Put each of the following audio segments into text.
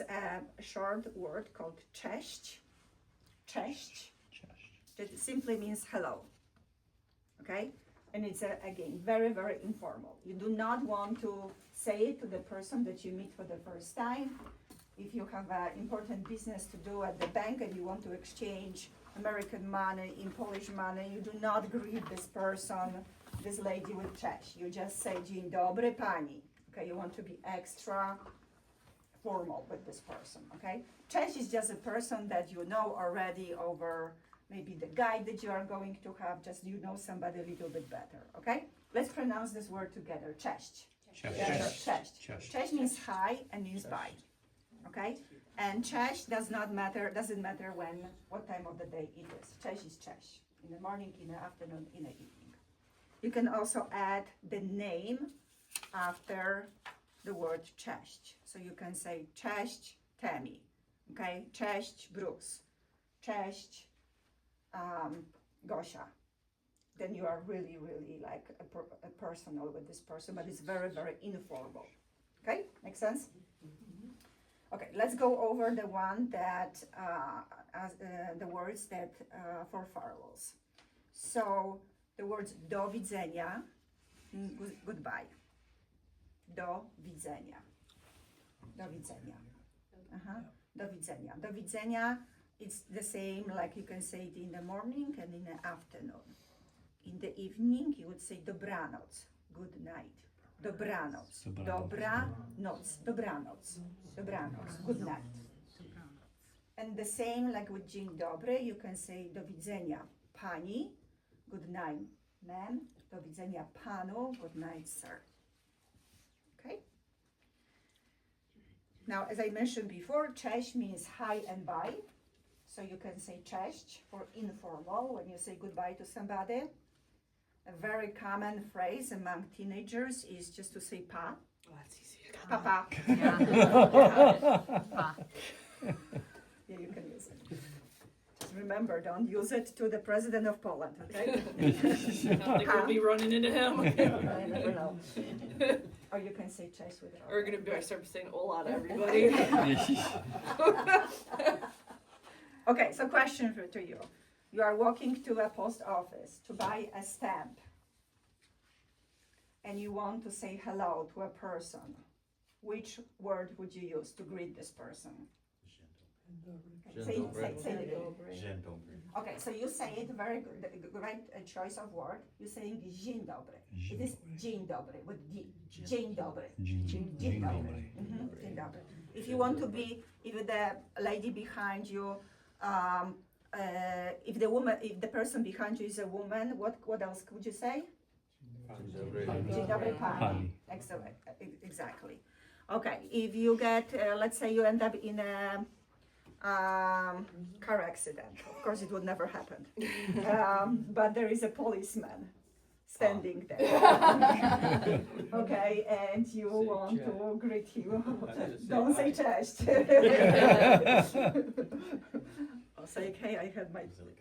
is a short word called cześć. Cześć. That simply means hello. Okay? And it's, again, very, very informal. You do not want to say it to the person that you meet for the first time. If you have important business to do at the bank and you want to exchange American money in Polish money, you do not greet this person, this lady with cześć. You just say dzień dobry pani. Okay, you want to be extra formal with this person, okay? Cześć is just a person that you know already over maybe the guide that you are going to have, just you know somebody a little bit better, okay? Let's pronounce this word together, cześć. Cześć. Cześć. Cześć. Cześć means hi and means bye, okay? And cześć doesn't matter what time of the day it is. Cześć is cześć, in the morning, in the afternoon, in the evening. You can also add the name after the word cześć. So you can say cześć Tammy, okay? Cześć Bruce, cześć Gosia. Then you are really, really like a personal with this person, but it's very, very informal. Okay, makes sense? Okay, let's go over the one that, the words that for farewells. So the words do widzenia, goodbye. Do widzenia. Do widzenia. Do widzenia. Do widzenia, it's the same like you can say it in the morning and in the afternoon. In the evening, you would say dobranoc, good night. Dobranoc, dobra noc, dobranoc, dobranoc, good night. And the same like with dzień dobry, you can say do widzenia pani, good night ma'am, do widzenia panu, good night sir. Okay? Now, as I mentioned before, cześć means hi and bye. So you can say cześć for informal when you say goodbye to somebody. A very common phrase among teenagers is just to say pa. Oh, that's easy. Papa. Pa. Yeah, you can use it. Just remember, don't use it to the president of Poland, okay? I think we'll be running into him. I never know. Or you can say cześć with We're gonna be start saying hola to everybody. Okay, so question to you. You are walking to a post office to buy a stamp and you want to say hello to a person. Which word would you use to greet this person? Say it again. Okay, so you say it very good, the great choice of word. You're saying dzień dobry. It is dzień dobry with D. Dzień dobry. Dzień dobry. Dzień dobry. If you want to be, if the lady behind you, if the person behind you is a woman, what else could you say? Dzień dobry pani. Excellent, exactly. Okay, if you get, let's say you end up in a car accident. Of course, it would never happen. But there is a policeman standing there. Okay, and you want to greet him. Don't say cześć. I'll say, hey, I had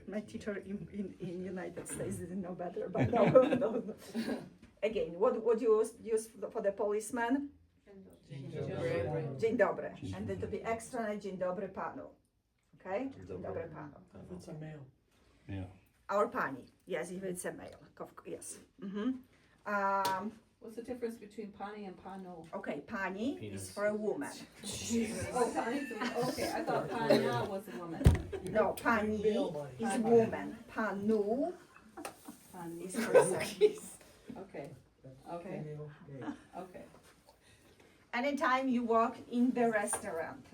my teacher in United States didn't know better, but no. Again, what would you use for the policeman? Dzień dobry. And then to be extra, dzień dobry panu. Okay? Dzień dobry panu. If it's a male. Yeah. Or pani. Yes, if it's a male. Yes. What's the difference between pani and pano? Okay, pani is for a woman. Oh, pani. Okay, I thought pana was a woman. No, pani is woman. Panu Pani. is person. Okay. Okay. Okay. Anytime you walk in the restaurant,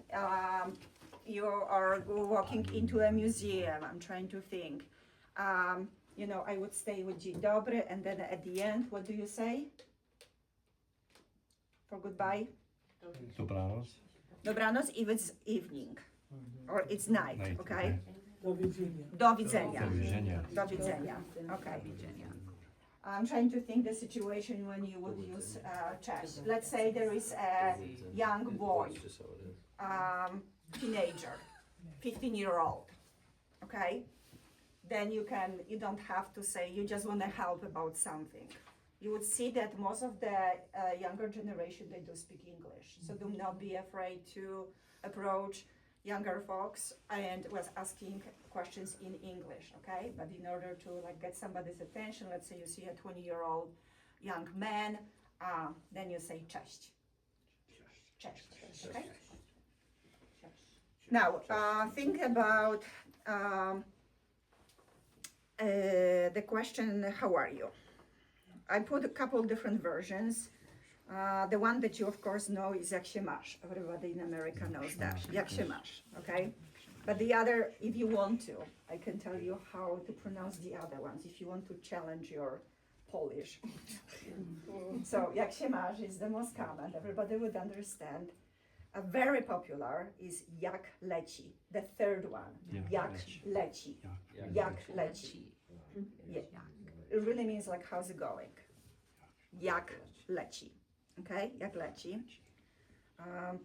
you are walking into a museum, I'm trying to think. You know, I would stay with dzień dobry, and then at the end, what do you say? For goodbye? Dobranoc. Dobranoc if it's evening, or it's night, Night, okay? Do widzenia. Do widzenia. Do widzenia. Do widzenia, okay. I'm trying to think the situation when you would use cześć. Let's say there is a young boy, teenager, 15-year-old, okay? Then you don't have to say, you just want to help about something. you would see that most of the younger generation, they do speak English. So do not be afraid to approach younger folks and was asking questions in English, okay? But in order to like get somebody's attention, let's say you see a 20-year-old young man, then you say cześć. Cześć, okay? Now, think about the question, how are you? I put a couple different versions. The one that you of course know is jak się masz. Everybody in America knows that. Jak się masz, okay? But the other, if you want to, I can tell you how to pronounce the other ones if you want to challenge your Polish. So jak się masz is the most common, everybody would understand. A very popular is jak leci, the third one. Jak leci. Jak leci. Yeah. It really means like how's it going? Jak leci. Okay, jak leci.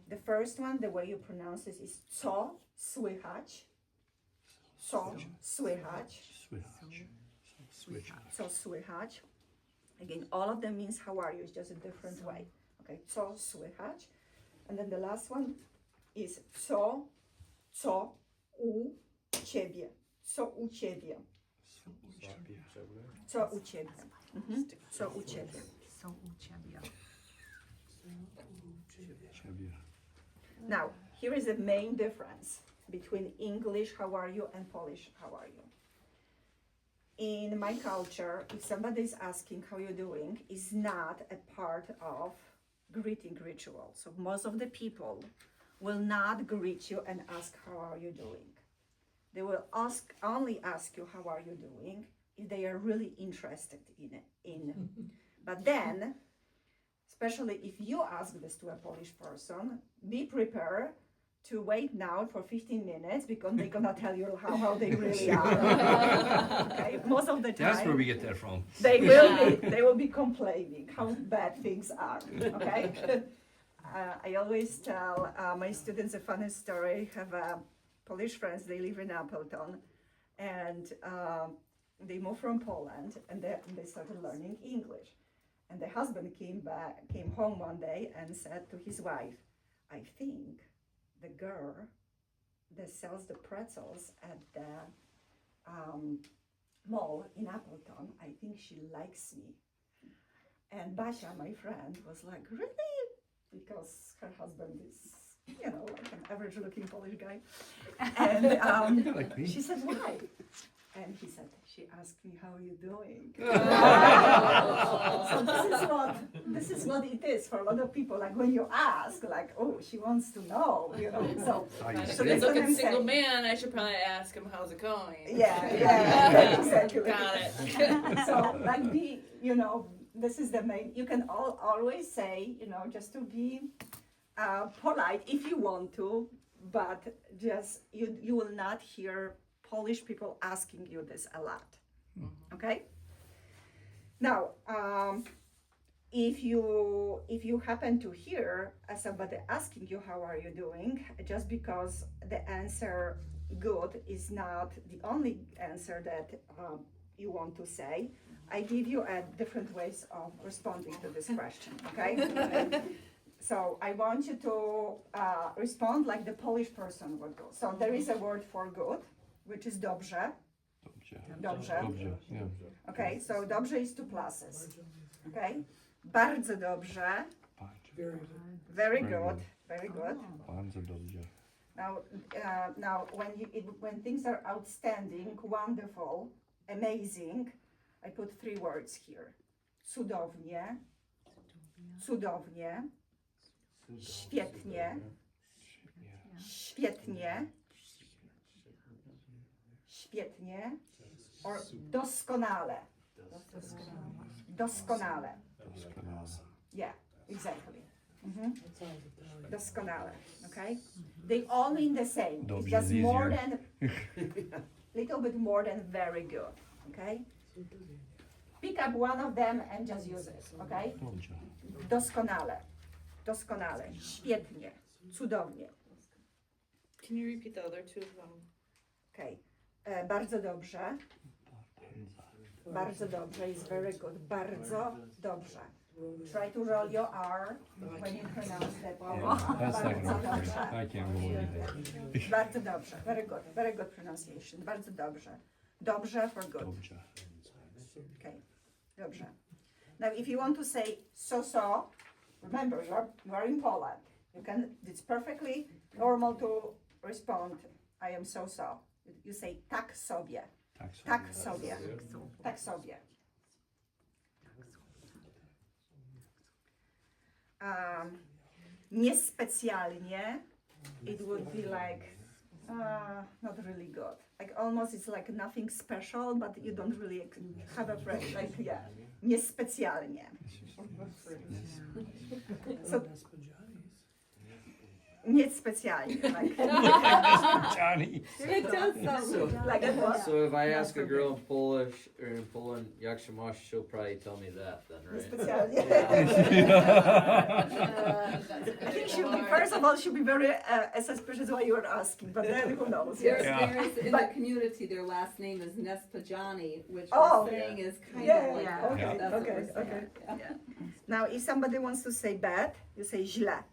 The first one, the way you pronounce this is co słychać. Co słychać. Co słychać. Again, all of them means how are you, it's just a different way. Okay, co słychać. And then the last one is co u ciebie. Co u ciebie. Co u ciebie. Co u ciebie. Co u ciebie. Now, here is the main difference between English, how are you, and Polish, how are you. In my culture, if somebody is asking how you're doing, is not a part of greeting ritual. So most of the people will not greet you and ask how are you doing. They will only ask you how are you doing if they are really interested in. But then, especially if you ask this to a Polish person, be prepared to wait now for 15 minutes because they're gonna tell you how they really are. Okay, most of the time. That's where we get that from. They will be complaining how bad things are. Okay. I always tell my students a funny story. I have Polish friends. They live in Appleton, and they moved from Poland, and they started learning English. And the husband came home one day and said to his wife, "I think the girl that sells the pretzels at the mall in Appleton, I think she likes me." And Basia, my friend, was like, "Really?" Because her husband is, like an average-looking Polish guy. And Like me. she said, "Why?" And he said, "She asked me how you doing." So this is what it is for a lot of people. Like when you ask, like, "Oh, she wants to know," So So that's good what looking I'm single saying. man, I should probably ask him how's it going. Yeah, exactly. Got it. So like this is the main. You can always say, just to be polite if you want to, but just you will not hear Polish people asking you this a lot. Okay. Now, if you happen to hear somebody asking you how are you doing, just because the answer good is not the only answer that you want to say, I give you different ways of responding to this question. Okay. So I want you to respond like the Polish person would do. So there is a word for good, which is dobrze. Dobrze. Yeah. Okay, so dobrze is two pluses. Okay, bardzo dobrze. Very good. Very good. Bardzo dobrze. Now when things are outstanding, wonderful, amazing, I put three words here. Cudownie. Cudownie. Świetnie. Świetnie. Świetnie. Or doskonale. Doskonale. Yeah, exactly. Doskonale. Okay? They all mean the same. Dobrze It's just is more easier. than, little bit more than very good. Okay? Pick up one of them and just use it. Okay? Dobrze. Doskonale. Doskonale. Świetnie. Cudownie. Can you repeat the other two? Okay. Bardzo dobrze. Bardzo dobrze is very good. Bardzo dobrze. Try to roll your R when you pronounce that. Yeah, that's not Bardzo gonna work. dobrze. I can't roll anything. Bardzo dobrze. Very good pronunciation. Bardzo dobrze. Dobrze for good. Dobrze. Okay. Dobrze. Now, if you want to say so, remember you are in Poland. It's perfectly normal to respond. I am so. You say tak sobie. Tak sobie. Tak sobie. Niespecjalnie, it would be like not really good. Like almost it's like nothing special, but you don't really have a phrase. Like niespecjalnie. So niespecjalnie. Like Johnny. It does sound like a what? So if I ask a girl in Polish or in Poland, jak się masz, she'll probably tell me that then, right? Niespecjalnie. I think she'll be, first of all, she'll be very suspicious why you are asking, but then who knows? There, Yes. there is in But- the community, their last name is Nespajani, which Oh. we're saying is kind Yeah, of like yeah, that. okay, That's what okay, we're saying. okay. Yeah. Now, if somebody wants to say bad, you say źle.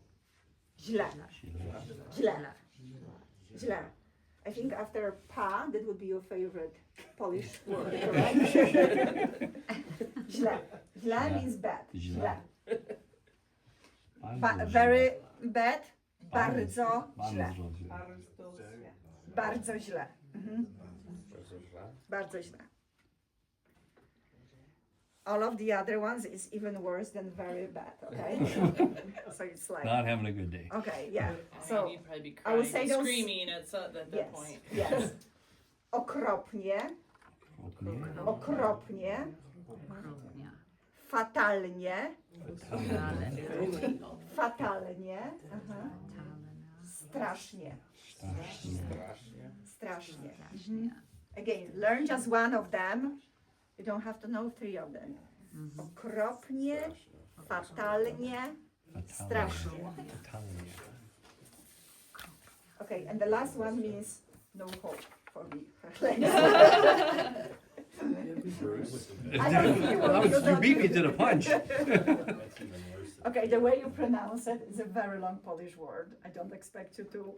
Źle. Źle. I think after pa, that would be your favorite Polish word, correct? Źle. Źle means bad. Źle. Very bad. Bardzo źle. Bardzo źle. Mhm. Bardzo źle. All of the other ones is even worse than very bad, okay? So it's like, Not having a good day. okay, yeah. I mean, So, you'd probably be I would crying say and those- screaming at that yes, point. yes. Okropnie, okropnie, fatalnie, fatalnie, aha. Strasznie, strasznie. Mhm. Again, learn just one of them. You don't have to know three of them. Okropnie, fatalnie, strasznie. Okay, and the last one means no hope for me. I don't think you will use You that. beat me to the punch. Okay, the way you pronounce it is a very long Polish word. I don't expect you to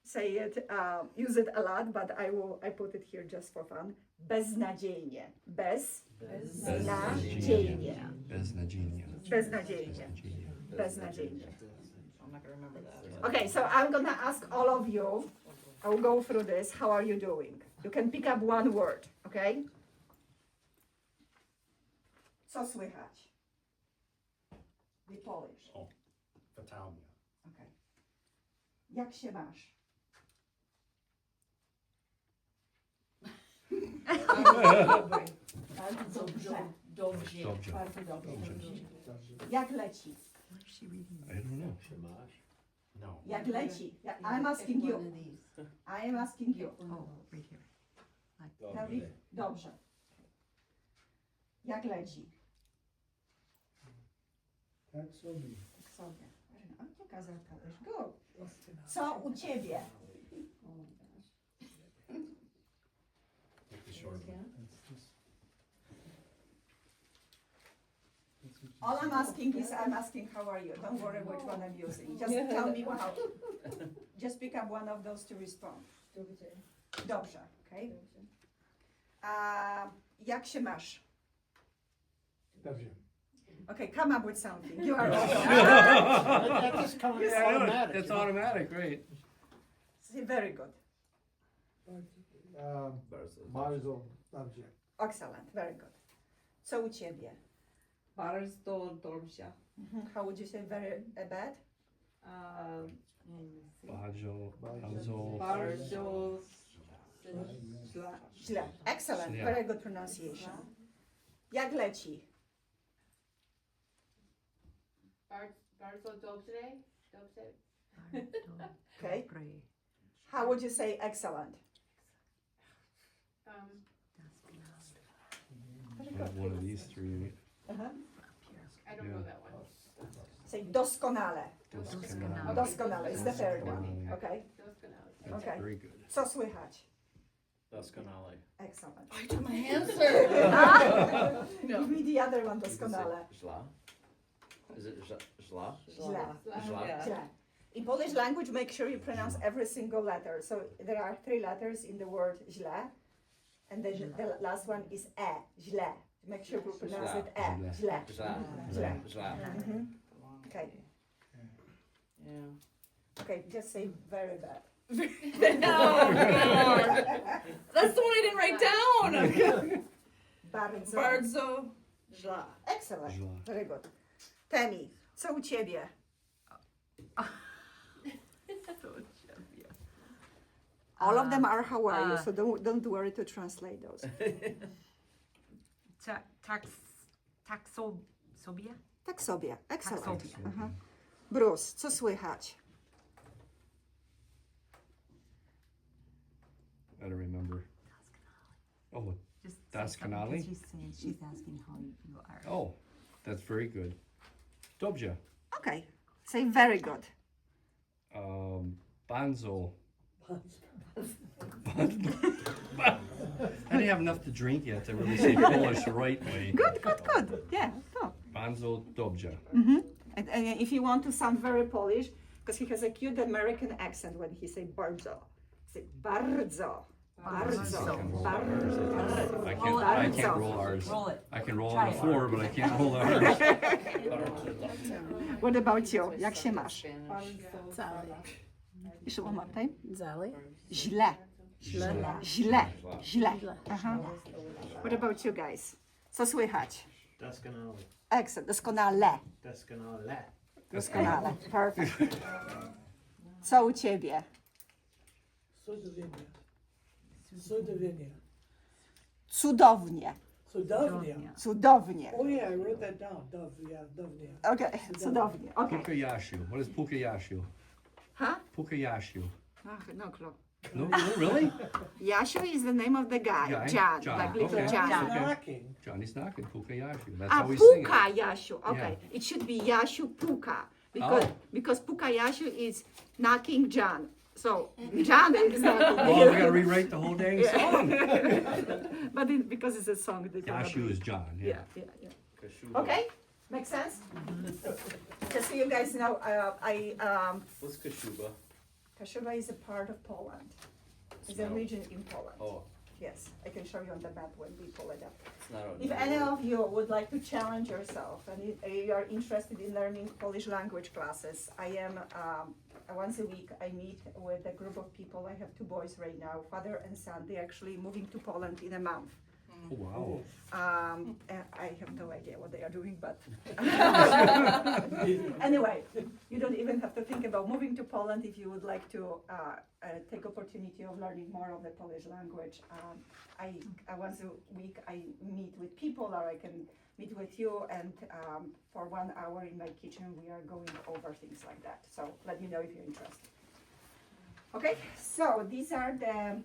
say it, use it a lot, but I put it here just for fun. Beznadziejnie. Beznadziejnie. Beznadziejnie. Beznadziejnie. Beznadziejnie. I'm not gonna remember that. Okay, so I'm gonna ask all of you, I will go through this, how are you doing? You can pick up one word, okay? Co słychać? Be Polish. Fatalnie. Okay. Jak się masz? Bardzo dobrze. Dobrze. Dobrze. Bardzo dobrze. Jak leci? I don't know. No. Jak leci? I'm asking you. I am asking you. Help me? Dobrze. Jak leci? Tak sobie. Tak sobie. A nie kazał Polish. Go. Co u ciebie? Take the short one. All I'm asking is, I'm asking how are you? Don't worry which one I'm using. Just tell me how. Just pick up one of those to respond. Dobrze, okay? Jak się masz? Dobrze. Okay, come up with something. You are That just comes Yeah, I know. automatic. It's automatic, right? very good. Bardzo dobrze. Excellent, very good. Co u ciebie? Bardzo dobrze. How would you say very bad? Bardzo, Bardzo źle. Źle. Excellent, Yeah. very good pronunciation. Jak leci? Bardzo dobrze. Dobrze. Okay. How would you say excellent? Very good. one of these three. Uh-huh. I don't know that one. Say doskonale. Doskonale. Doskonale is the third one. Okay. Doskonale. That's Okay. very good. Co słychać? Doskonale. Excellent. I took my answer. Give me the other one, doskonale. Zla? Is it zla? Źle. Zla? Yeah. Źle. In Polish language, make sure you pronounce every single letter. So there are 3 letters in the word źle, and the last one is e, źle. Make sure you pronounce Źle. it e, źle. Zla. Źle. Zla. Mhm. Okay. Yeah. Okay, just say very bad. Oh, God. That's the one I didn't write down. Bardzo. Bardzo źle. Excellent. Źle. Very good. Temi, co u ciebie? All of them are how are you, so don't worry to translate those. Sobie? Tak sobie. Excellent. Tak sobie. Aha. Bruce, co słychać? I don't remember. Oh, Just Doskonale? because she's asking how you are. oh, that's very good. Dobrze. Okay, say very good. Banzo. I didn't have enough to drink yet to really say Polish the right way. Good, good, good. Yeah, no. Banzo dobrze. And if you want to sound very Polish, because he has a cute American accent when he say bardzo. Say bardzo. Bardzo. Bardzo. I can't roll ours. Roll it. I can roll Try on the it. floor, but I can't roll ours. What about you? Jak się masz? Jeszcze one more time. Zali? Źle. Źle. Źle. Aha. What about you guys? Co słychać? Doskonale. Excellent. Doskonale. Doskonale. Doskonale. Perfect. Co u ciebie? Cudownie. Cudownie. Cudownie. Cudownie. Cudownie. Oh yeah, I wrote that down. Dovnia. Okay, cudownie. Okay. Pukayashu. What is Pukayashu? Huh? Pukayashu. Ach, no clue. No, really? Yashu is the name of the guy. Guy? Jan, John, like little okay. Jan. Okay. Knocking. Johnny's knocking. Pukayashu. That's Ah, how we sing it. Puka Yashu. Okay, Yeah. it should be Yashu Puka because Puka Yashu is knocking John. So John is knocking. Oh, we gotta rewrite the whole dang song. But because it's a song, they don't Yashu agree. is John. Yeah, Yeah. yeah. Kashuba. Okay, makes sense. Just so you guys know, What's Kashuba? Kashuba is a part of Poland. It's a Smell. region in Poland. Oh, Yes, I can show you on the map when we pull it up. it's not on. If any of you would like to challenge yourself and you are interested in learning Polish language classes, I am, once a week I meet with a group of people. I have 2 boys right now, father and son. They're actually moving to Poland in a month. Oh, wow. I have no idea what they are doing, but anyway, you don't even have to think about moving to Poland if you would like to take opportunity of learning more of the Polish language. I once a week I meet with people, or I can meet with you, and for 1 hour in my kitchen we are going over things like that. So let me know if you're interested. Okay, so these are the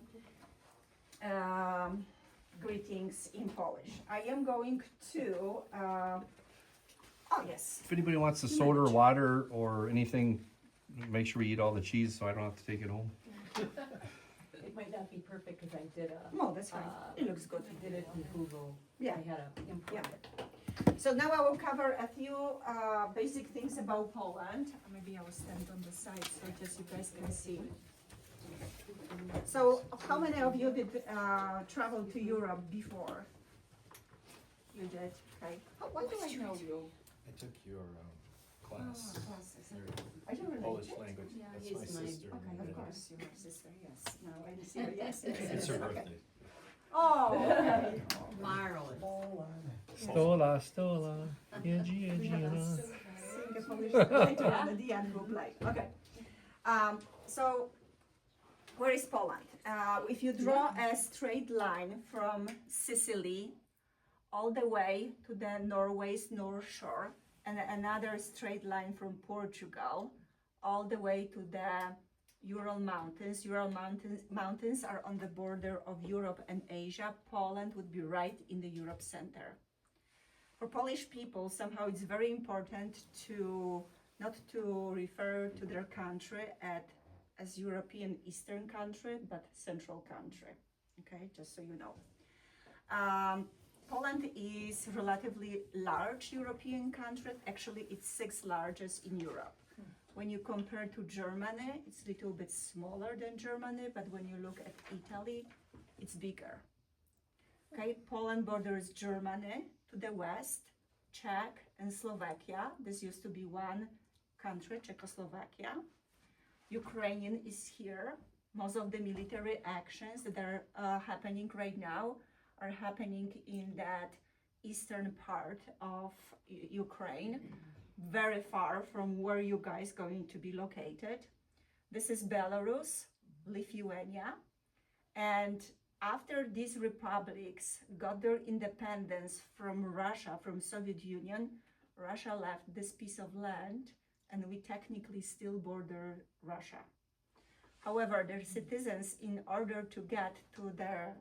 greetings in Polish. I am going to, oh yes, If anybody wants a soda or water or anything, make sure we eat all the cheese so I don't have to take it home. It might not be perfect because I did no, that's fine. It looks good. I did it in Google. Yeah. I had to import Yeah. it. So now I will cover a few basic things about Poland. Maybe I will stand on the side so just you guys can see. So how many of you did travel to Europe before? You did, okay. Oh, why do I know you? I took your class, Are you related? Polish language. Yeah, That's he's my my- sister. Okay, of course, you are sister, yes. No, I didn't see her, yes, yes, It's her yes, okay. birthday. Oh, okay. Marvelous. Stola, stola, jedzie, We have jedzie. a sing a Polish song later on at the end we'll play. Okay. So where is Poland? If you draw a straight line from Sicily all the way to the Norway's North Shore, and another straight line from Portugal all the way to the Ural Mountains. Mountains are on the border of Europe and Asia. Poland would be right in the Europe center. For Polish people, somehow it's very important to not to refer to their country as European Eastern country, but Central country. okay, just so you know. Poland is relatively large European country. Actually, it's sixth largest in Europe. When you compare to Germany, it's a little bit smaller than Germany, but when you look at Italy, it's bigger. Okay, Poland borders Germany to the west, Czech and Slovakia. This used to be one country, Czechoslovakia. Ukraine is here. Most of the military actions that are happening right now are happening in that eastern part of Ukraine, very far from where you guys going to be located. This is Belarus, Lithuania, and after these republics got their independence from Russia, from Soviet Union, Russia left this piece of land, and we technically still border Russia. However, their citizens, in order to get to the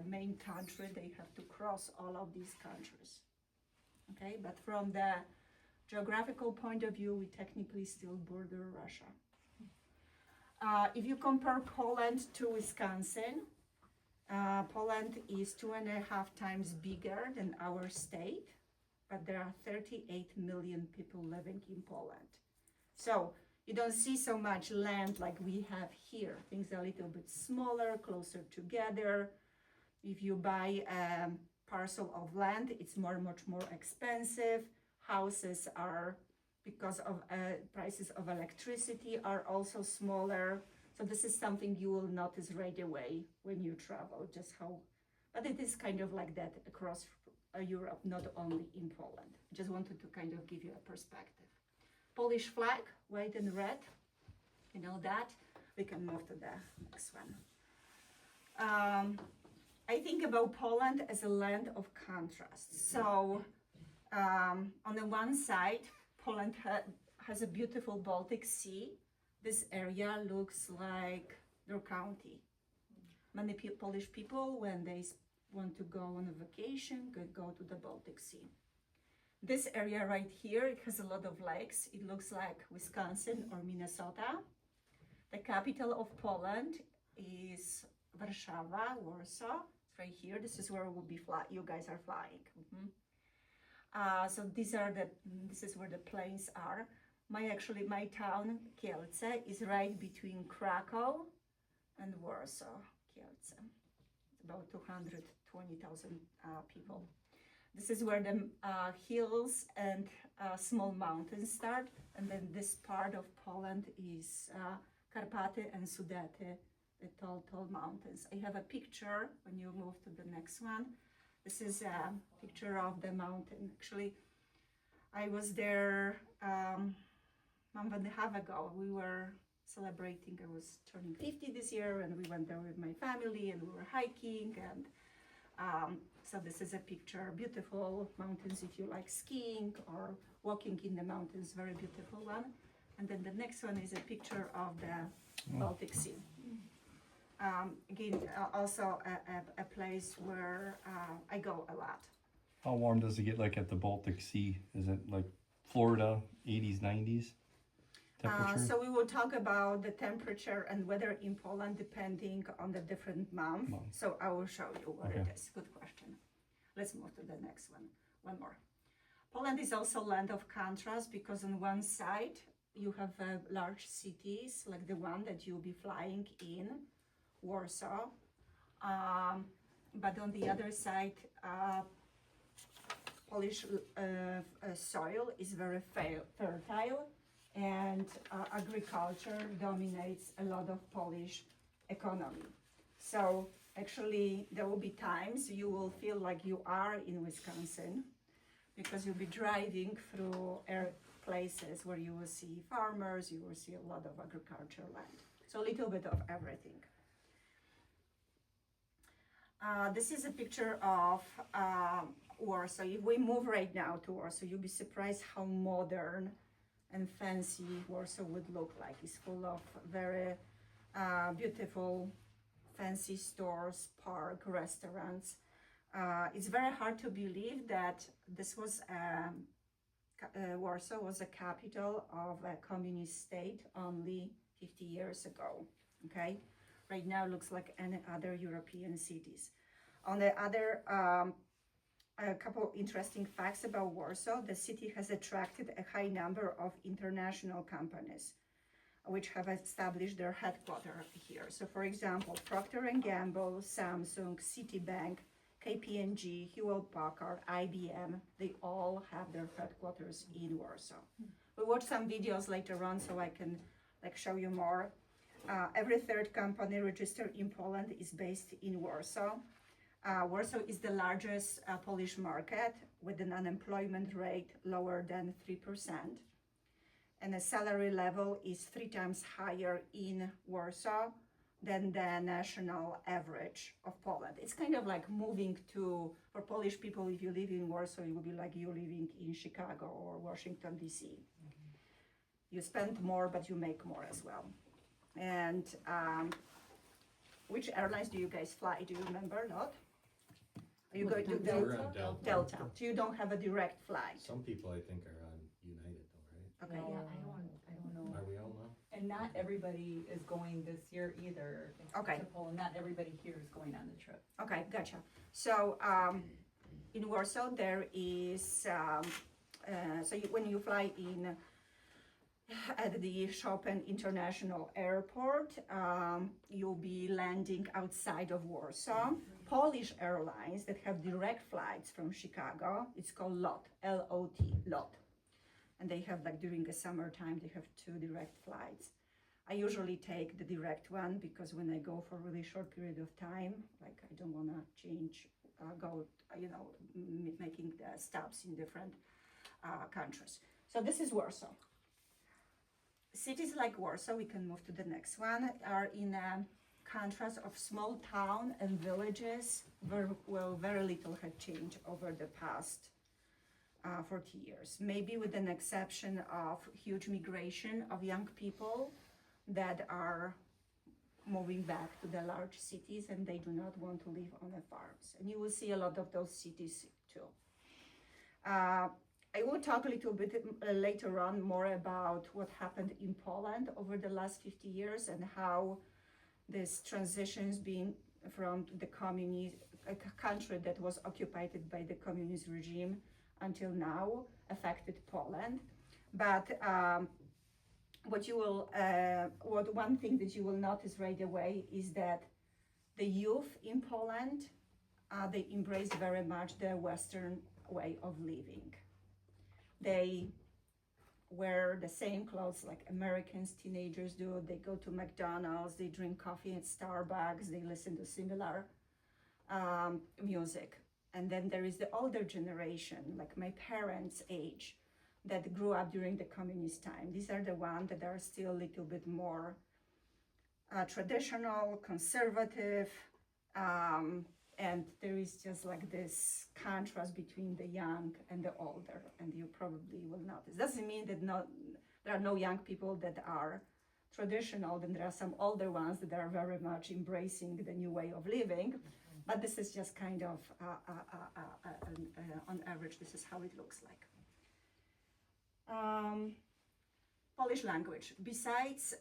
main country, they have to cross all of these countries. Okay, but from the geographical point of view, we technically still border Russia. If you compare Poland to Wisconsin, Poland is 2.5 times bigger than our state, but there are 38 million people living in Poland. So you don't see so much land like we have here. Things are a little bit smaller, closer together. If you buy a parcel of land, it's much more expensive. Houses are, because of prices of electricity, are also smaller. So this is something you will notice right away when you travel, just how, but it is kind of like that across Europe, not only in Poland. Just wanted to kind of give you a perspective. Polish flag, white and red, you know that. We can move to the next one. I think about Poland as a land of contrast. So on the one side, Poland has a beautiful Baltic Sea. This area looks like their county. Many Polish people, when they want to go on a vacation, could go to the Baltic Sea. This area right here, it has a lot of lakes. It looks like Wisconsin or Minnesota. The capital of Poland is Warszawa, Warsaw. It's right here. This is where we'll be you guys are flying. So this is where the planes are. My town, Kielce, is right between Krakow and Warsaw, Kielce. It's about 220,000 people. This is where the hills and small mountains start, and then this part of Poland is Karpaty and Sudety, the tall mountains. I have a picture when you move to the next one. This is a picture of the mountain. Actually, I was there month and a half ago. We were celebrating, I was turning 50 this year, and we went there with my family, and we were hiking, and so this is a picture, beautiful mountains if you like skiing or walking in the mountains, very beautiful one. And then the next one is a picture of the Baltic Sea. Again, also a place where I go a lot. How warm does it get like at the Baltic Sea? Is it like Florida, 80s, 90s temperature? So we will talk about the temperature and weather in Poland depending on the different month. So I will show you where it is. Good question. Let's move to the next one. One more. Poland is also land of contrast because on one side you have large cities like the one that you'll be flying in, Warsaw. But on the other side, Polish soil is very fertile, and agriculture dominates a lot of Polish economy. So actually there will be times you will feel like you are in Wisconsin because you'll be driving through places where you will see farmers, you will see a lot of agricultural land. So a little bit of everything. This is a picture of Warsaw. If we move right now to Warsaw, you'll be surprised how modern and fancy Warsaw would look like. It's full of very beautiful, fancy stores, park, restaurants. It's very hard to believe that this was Warsaw was a capital of a communist state only 50 years ago. Okay, right now looks like any other European cities. On the other, a couple interesting facts about Warsaw. The city has attracted a high number of international companies which have established their headquarters here. So for example, Procter & Gamble, Samsung, Citibank, KPMG, Hewlett-Packard, IBM, they all have their headquarters in Warsaw. We'll watch some videos later on so I can show you more. Every third company registered in Poland is based in Warsaw. Warsaw is the largest Polish market with an unemployment rate lower than 3%. And the salary level is 3 times higher in Warsaw than the national average of Poland. It's kind of like moving to, for Polish people, if you live in Warsaw, it would be like you living in Chicago or Washington, D.C. You spend more, but you make more as well. And which airlines do you guys fly? Do you remember? Not? Are you going to We're Delta? on Delta. Delta. So you don't have a direct flight. Some people I think are on United though, Okay. Yeah, I don't know. right? Are we all now? And not everybody is going this year either. Okay. To Poland, not everybody here is going on the trip. Okay, gotcha. So in Warsaw, there is, when you fly in at the Chopin International Airport, you'll be landing outside of Warsaw. Polish airlines that have direct flights from Chicago, it's called LOT, L-O-T, LOT. And they have, like during the summertime, they have 2 direct flights. I usually take the direct one because when I go for a really short period of time, like I don't want to change, making the stops in different countries. So this is Warsaw. Cities like Warsaw, we can move to the next one, are in a contrast of small town and villages where very little had changed over the past 40 years. Maybe with an exception of huge migration of young people that are moving back to the large cities and they do not want to live on the farms. And you will see a lot of those cities too. I will talk a little bit later on more about what happened in Poland over the last 50 years and how this transitions being from the communist country that was occupied by the communist regime until now affected Poland. But one thing that you will notice right away is that the youth in Poland, they embrace very much the Western way of living. They wear the same clothes like Americans, teenagers do. They go to McDonald's, they drink coffee at Starbucks, they listen to similar music. And then there is the older generation, like my parents' age, that grew up during the communist time. These are the ones that are still a little bit more traditional, conservative, and there is just like this contrast between the young and the older, and you probably will notice. Doesn't mean that there are no young people that are traditional, then there are some older ones that are very much embracing the new way of living, but this is just kind of, on average, this is how it looks like. Polish language. Besides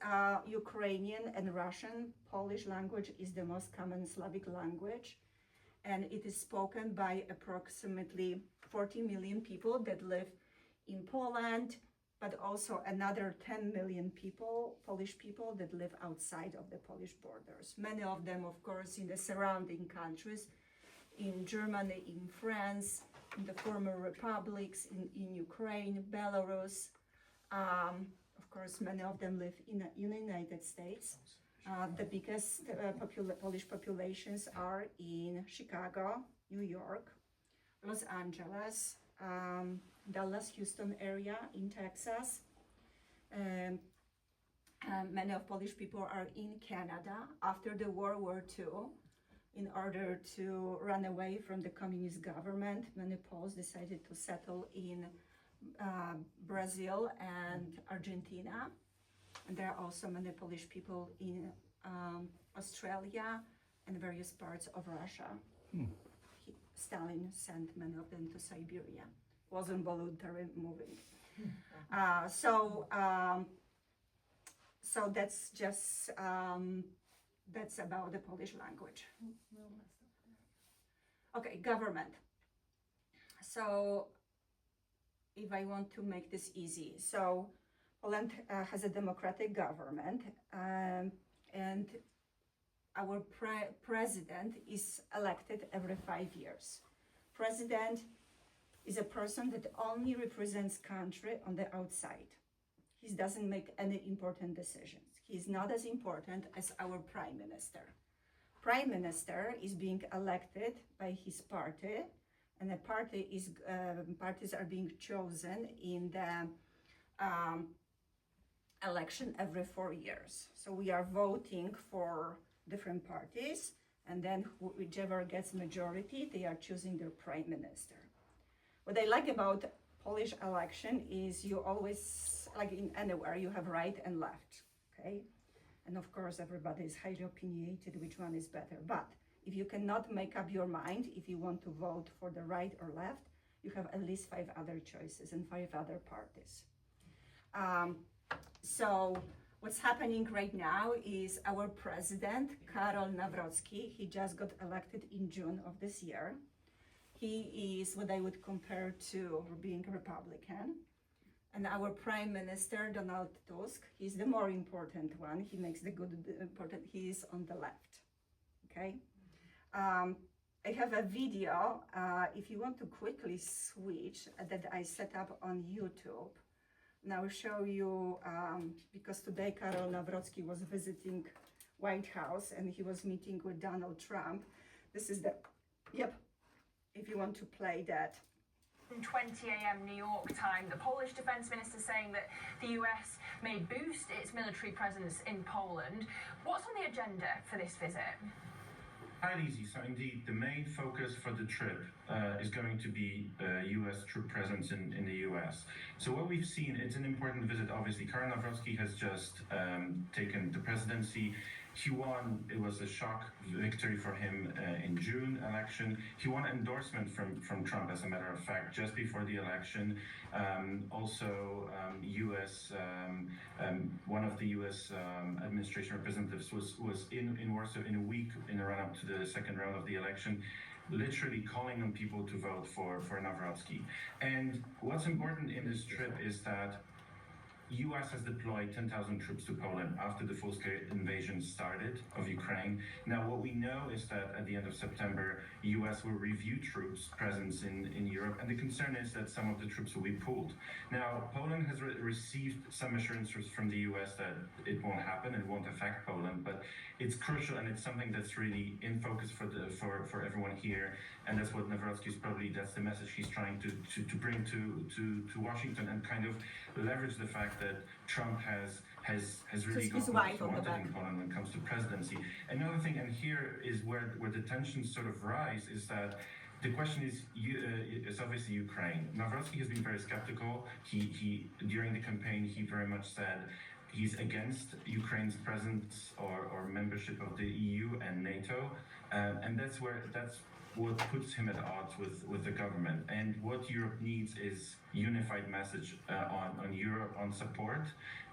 Ukrainian and Russian, Polish language is the most common Slavic language, and it is spoken by approximately 40 million people that live in Poland, but also another 10 million people, Polish people, that live outside of the Polish borders. Many of them, of course, in the surrounding countries, in Germany, in France, in the former republics, in Ukraine, Belarus. Of course, many of them live in the United States. The biggest Polish populations are in Chicago, New York, Los Angeles, Dallas, Houston area in Texas. Many of Polish people are in Canada after the World War II. In order to run away from the communist government, many Poles decided to settle in Brazil and Argentina. And there are also many Polish people in Australia and various parts of Russia. Stalin sent many of them to Siberia. Wasn't voluntary moving. So that's just That's about the Polish language. Okay, government. So if I want to make this easy, so Poland has a democratic government, and our president is elected every 5 years. President is a person that only represents country on the outside. He doesn't make any important decisions. He's not as important as our prime minister. Prime minister is being elected by his party, and the parties are being chosen in the election every 4 years. So we are voting for different parties, and then whichever gets majority, they are choosing their prime minister. What I like about Polish election is you always, like in anywhere, you have right and left, okay? And of course, everybody is highly opinionated which one is better. But if you cannot make up your mind, if you want to vote for the right or left, you have at least 5 other choices and 5 other parties. So what's happening right now is our president, Karol Nawrocki, he just got elected in June of this year. He is what I would compare to being Republican. And our Prime Minister, Donald Tusk, he's the more important one. He makes the good important, he is on the left, okay? I have a video, if you want to quickly switch, that I set up on YouTube. And I will show you, because today Karol Nawrocki was visiting White House and he was meeting with Donald Trump. This is the, yep, if you want to play that. 20 a.m. New York time, the Polish defense minister saying that the US may boost its military presence in Poland. What's on the agenda for this visit? Quite easy. So indeed, the main focus for the trip is going to be U.S. troop presence in the U.S. So what we've seen, it's an important visit. Obviously, Karol Nawrocki has just taken the presidency. He won. It was a shock victory for him in June election. He won endorsement from Trump, as a matter of fact, just before the election. Also, one of the U.S. administration representatives was in Warsaw in a week in the run-up to the second round of the election, literally calling on people to vote for Nawrocki. And what's important in this trip is that U.S. has deployed 10,000 troops to Poland after the full-scale invasion started of Ukraine. Now, what we know is that at the end of September, U.S. will review troops' presence in Europe, and the concern is that some of the troops will be pulled. Now, Poland has received some assurances from the U.S. that it won't happen, it won't affect Poland, but it's crucial, and it's something that's really in focus for everyone here, and that's what Nawrocki is probably, that's the message he's trying to bring to Washington, and kind of leverage the fact that Trump has really got what he wanted in Poland when it comes to presidency. Another thing, and here is where the tensions sort of rise, is that the question is obviously Ukraine. Nawrocki has been very skeptical. He during the campaign, he very much said he's against Ukraine's presence or membership of the EU and NATO, and that's what puts him at odds with the government. And what Europe needs is unified message on Europe, on support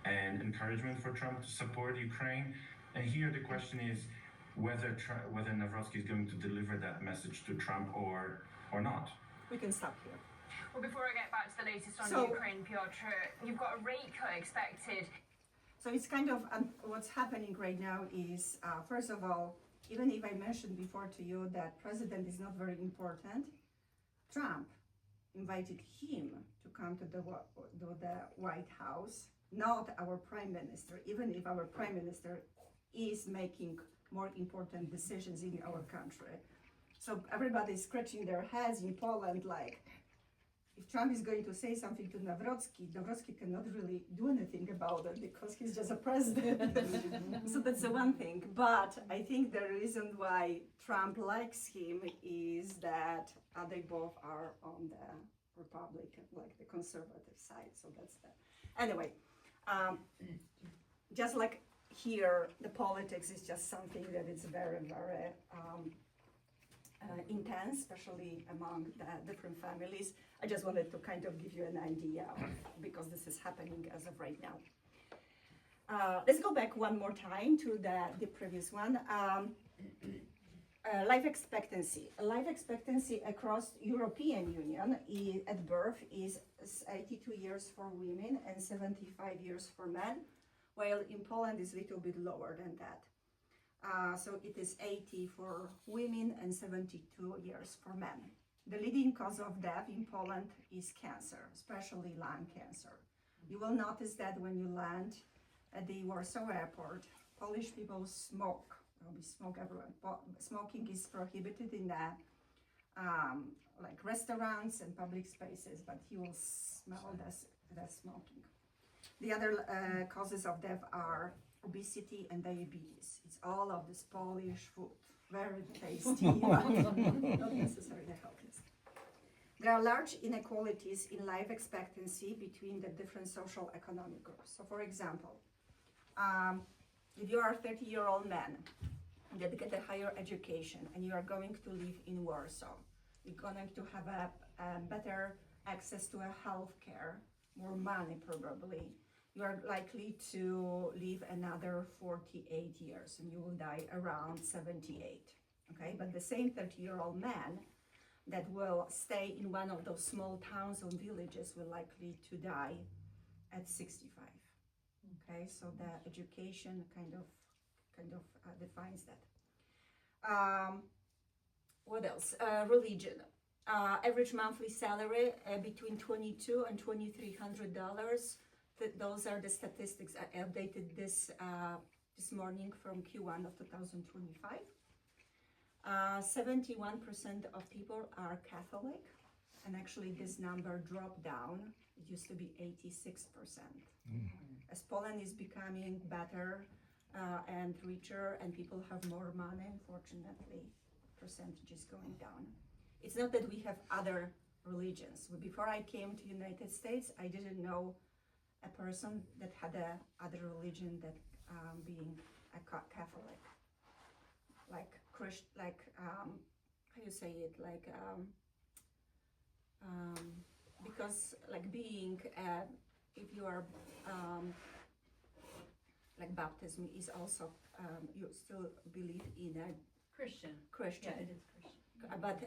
and encouragement for Trump to support Ukraine. And here the question is whether Nawrocki is going to deliver that message to Trump or not. We can stop here. Well, before I get back to the latest on Ukraine, Piotr, you've got a rate cut expected. So it's kind of, what's happening right now is, first of all, even if I mentioned before to you that president is not very important, Trump invited him to come to the White House, not our prime minister, even if our prime minister is making more important decisions in our country. So everybody's scratching their heads in Poland like, if Trump is going to say something to Nawrocki cannot really do anything about it because he's just a president. So that's the one thing. But I think the reason why Trump likes him is that they both are on the Republican, like the conservative side. So that's that. Anyway, just like here, the politics is just something that is very, very intense, especially among the different families. I just wanted to kind of give you an idea of, because this is happening as of right now. Let's go back one more time to the previous one. Life expectancy. Life expectancy across European Union at birth is 82 years for women and 75 years for men, while in Poland is a little bit lower than that. So it is 80 for women and 72 years for men. The leading cause of death in Poland is cancer, especially lung cancer. You will notice that when you land at the Warsaw airport, Polish people smoke. We smoke everywhere. Smoking is prohibited in the like restaurants and public spaces, but you will smell the smoking. The other causes of death are obesity and diabetes. It's all of this Polish food, very tasty, but not necessarily healthy. There are large inequalities in life expectancy between the different social economic groups. So, for example, if you are a 30-year-old man that get a higher education and you are going to live in Warsaw, you're going to have a better access to a health care, more money probably. You are likely to live another 48 years and you will die around 78, okay? But the same 30-year-old man that will stay in one of those small towns or villages will likely to die at 65. Okay, so the education kind of defines that. What else? Religion. Average monthly salary between $2,200 and $2,300. Those are the statistics I updated this morning from Q1 of 2025. 71% of people are Catholic, and actually this number dropped down. It used to be 86%. As Poland is becoming better and richer and people have more money, unfortunately, percentage is going down. It's not that we have other religions. Before I came to United States, I didn't know a person that had a other religion that being a Catholic, like how you say it, like because like being if you are like baptism is also you still believe in a Christian. Christian. Yeah, it is Christian. But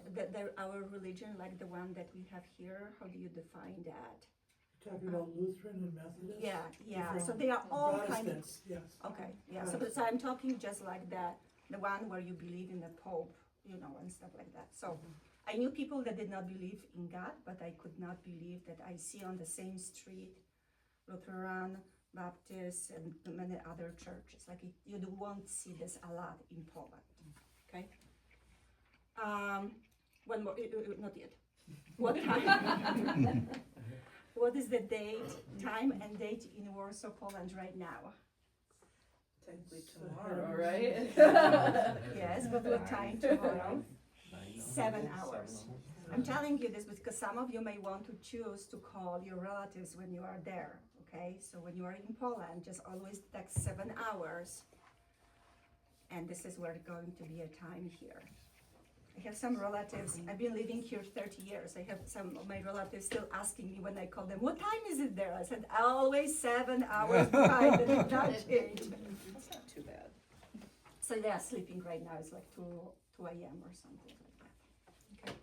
our religion, like the one that we have here, how do you define that? Talking about Lutheran and Methodist? Yeah. Different So they are all kind of Protestants, yes. okay. Yeah. So I'm talking just like the one where you believe in the Pope, you know, and stuff like that. So I knew people that did not believe in God, but I could not believe that I see on the same street Lutheran, Baptist, and many other churches. Like you won't see this a lot in Poland. Okay. One more, not yet. What time? What is the time and date in Warsaw, Poland right now? Technically tomorrow, right? Yes, but what time tomorrow? 7 hours. I'm telling you this because some of you may want to choose to call your relatives when you are there, okay? So when you are in Poland, just always text 7 hours, and this is where it's going to be a time here. I have some relatives, I've been living here 30 years. I have some of my relatives still asking me when I call them, what time is it there? I said, always 7 hours behind, it did not change. That's not too bad. So they are sleeping right now, it's like 2 a.m. or something like that. Okay.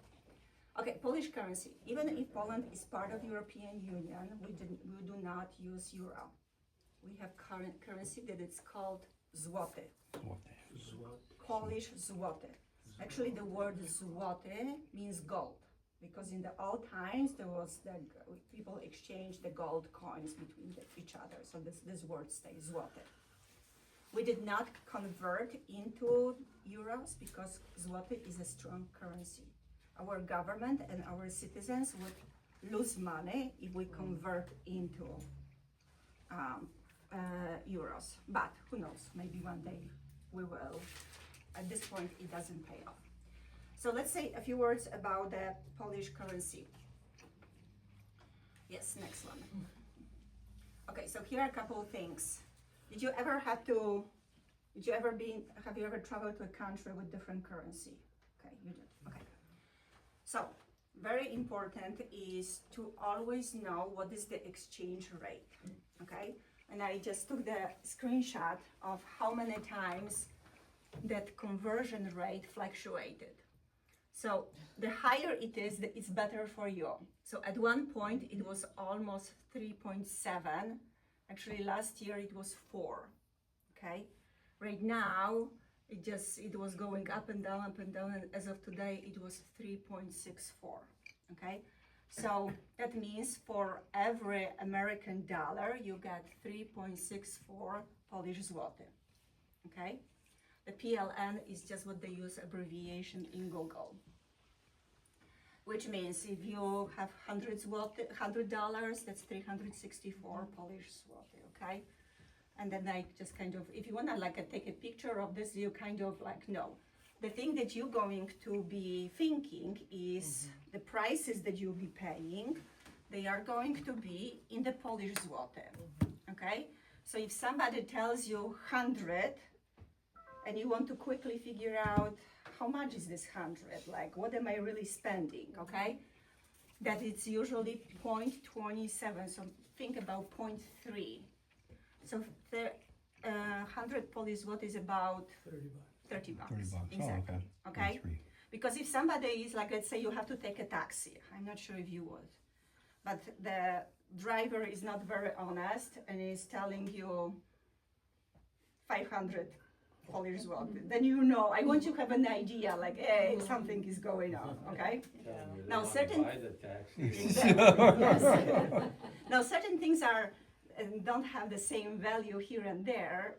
Okay, Polish currency. Even if Poland is part of European Union, we do not use euro. We have current currency that is called złoty. Polish złoty. Actually, the word złoty means gold, because in the old times there was people exchanged the gold coins between each other. So this word stays złoty. We did not convert into euros because złoty is a strong currency. Our government and our citizens would lose money if we convert into euros. But who knows? Maybe one day we will. At this point, it doesn't pay off. So let's say a few words about the Polish currency. Yes, next one. Okay, so here are a couple of things. Have you ever traveled to a country with different currency? Okay, you did, okay. So, very important is to always know what is the exchange rate, okay? and I just took the screenshot of how many times that conversion rate fluctuated. So the higher it is, it's better for you. So at one point it was almost 3.7. Actually last year it was 4. Okay. Right now it was going up and down, and as of today it was 3.64. Okay. So that means for every American dollar you get 3.64 Polish zloty. Okay. The PLN is just what they use abbreviation in Google. Which means if you have $100, that's 364 Polish zloty, okay? And then I just kind of, if you wanna like take a picture of this, you kind of like know. The thing that you're going to be thinking is the prices that you'll be paying, they are going to be in the Polish zloty, okay? So if somebody tells you 100, and you want to quickly figure out how much is this 100, like what am I really spending, okay? That it's usually 0.27, so think about 0.3. So the 100 Polish zloty is about 30 bucks. 30 bucks. Exactly. Oh, Okay? That's free. Because if somebody is like, let's say you have to take a taxi, I'm not sure if you would, but the driver is not very honest and is telling you 500 Polish zloty, then you know, I want you to have an idea, like, hey, something is going on, okay? Now certain, Buy the taxi. exactly, yes. Now certain things are, don't have the same value here and there,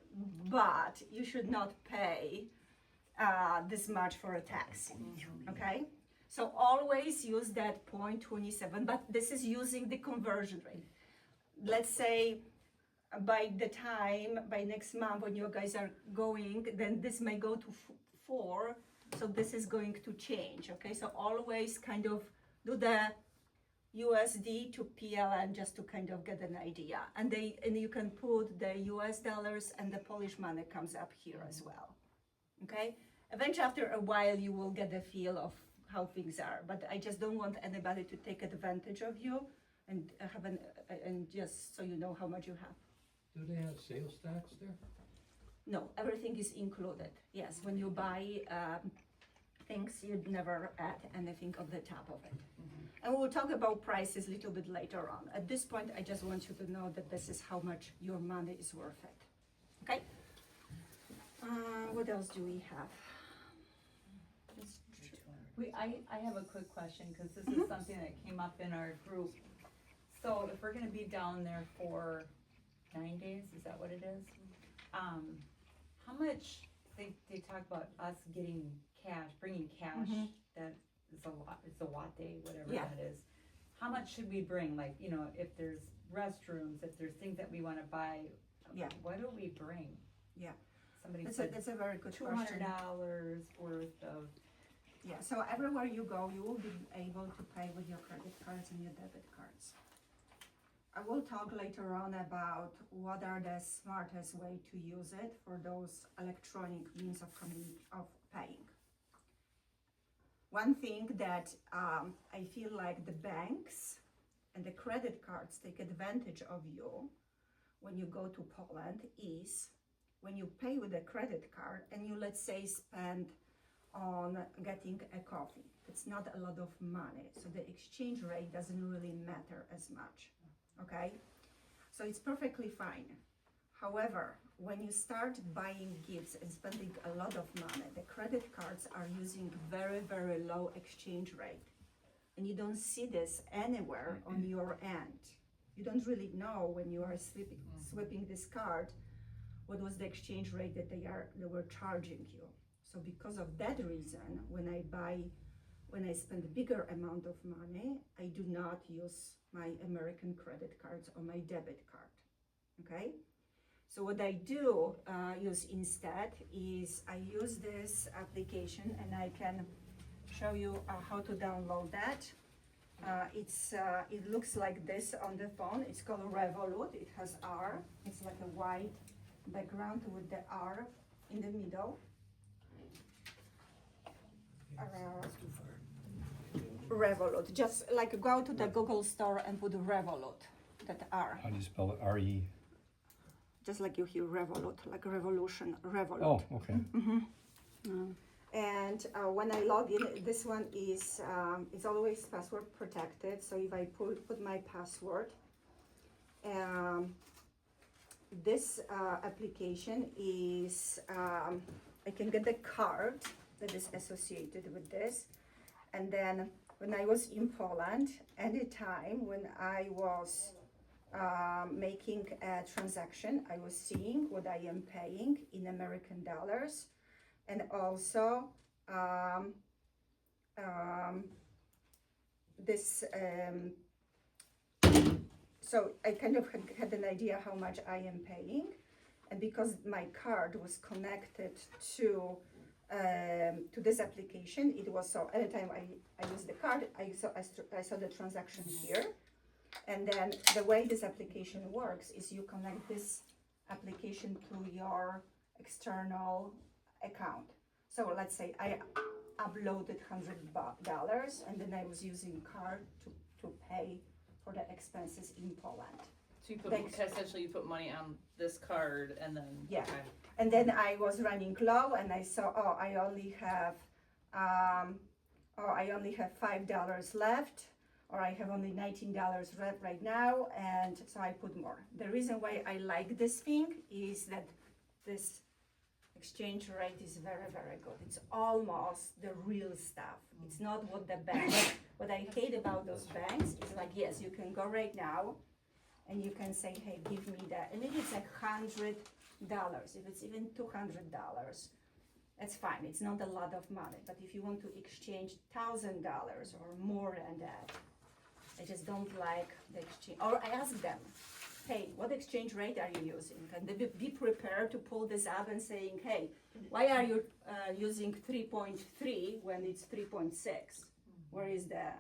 but you should not pay this much for a taxi, okay? So always use that 0.27, but this is using the conversion rate. Let's say by next month when you guys are going, then this may go to 4, so this is going to change, okay? So always kind of do the USD to PLN just to kind of get an idea. And you can put the US dollars and the Polish money comes up here as well, okay? Eventually after a while you will get a feel of how things are, but I just don't want anybody to take advantage of you and and just so you know how much you have. Do they have sales tax there? No, everything is included. Yes, when you buy things, you'd never add anything on the top of it. And we'll talk about prices a little bit later on. At this point, I just want you to know that this is how much your money is worth it. Okay? What else do we have? I have a quick question, because this is something that came up in our group. So if we're gonna be down there for 9 days, is that what it is? How much, they talk about us getting cash, bringing cash, that is a lot, it's a wate, whatever Yeah. that is. How much should we bring, like, you know, if there's restrooms, if there's things that we wanna buy, Yeah. what do we bring? Yeah. Somebody That's said a very good question. $200 worth of, Yeah, so everywhere you go, you will be able to pay with your credit cards and your debit cards. I will talk later on about what are the smartest way to use it for those electronic means of paying. One thing that I feel like the banks and the credit cards take advantage of you when you go to Poland is when you pay with a credit card and you, let's say, spend on getting a coffee. It's not a lot of money, so the exchange rate doesn't really matter as much, okay? So it's perfectly fine. However, when you start buying gifts and spending a lot of money, the credit cards are using very, very low exchange rate. And you don't see this anywhere on your end. You don't really know when you are sweeping this card, what was the exchange rate that they were charging you. So because of that reason, when I spend a bigger amount of money, I do not use my American credit cards or my debit card, okay? So what I do use instead is I use this application, and I can show you how to download that. It looks like this on the phone. It's called Revolut. It has R. It's like a white background with the R in the middle. Revolut. Just like go to the Google store and put Revolut, that R. How do you spell it? R-E? just like you hear Revolut, like revolution, Revolut. Oh, okay. And when I log in, this one is it's always password protected. So if I put my password, this application is I can get the card that is associated with this, and then when I was in Poland, anytime when I was making a transaction, I was seeing what I am paying in American dollars, and also this. So I kind of had an idea how much I am paying, and because my card was connected to this application, it was so anytime I use the card, I saw the transaction here, and then the way this application works is you connect this application to your external account. So let's say I uploaded $100, and then I was using card to pay for the expenses in Poland. So you put, Thanks. essentially you put money on this card and then. Yeah. Okay. And then I was running low, and I saw, I only have $5 left, or I have only $19 left right now, and so I put more. The reason why I like this thing is that this exchange rate is very, very good. It's almost the real stuff. It's not what the bank. What I hate about those banks is like, yes, you can go right now, and you can say, hey, give me that. And if it's like $100, if it's even $200, that's fine. It's not a lot of money. But if you want to exchange $1,000 or more than that, I just don't like the exchange. Or I ask them, hey, what exchange rate are you using? And they be prepared to pull this up and saying, hey, why are you using 3.3 when it's 3.6? Where is the,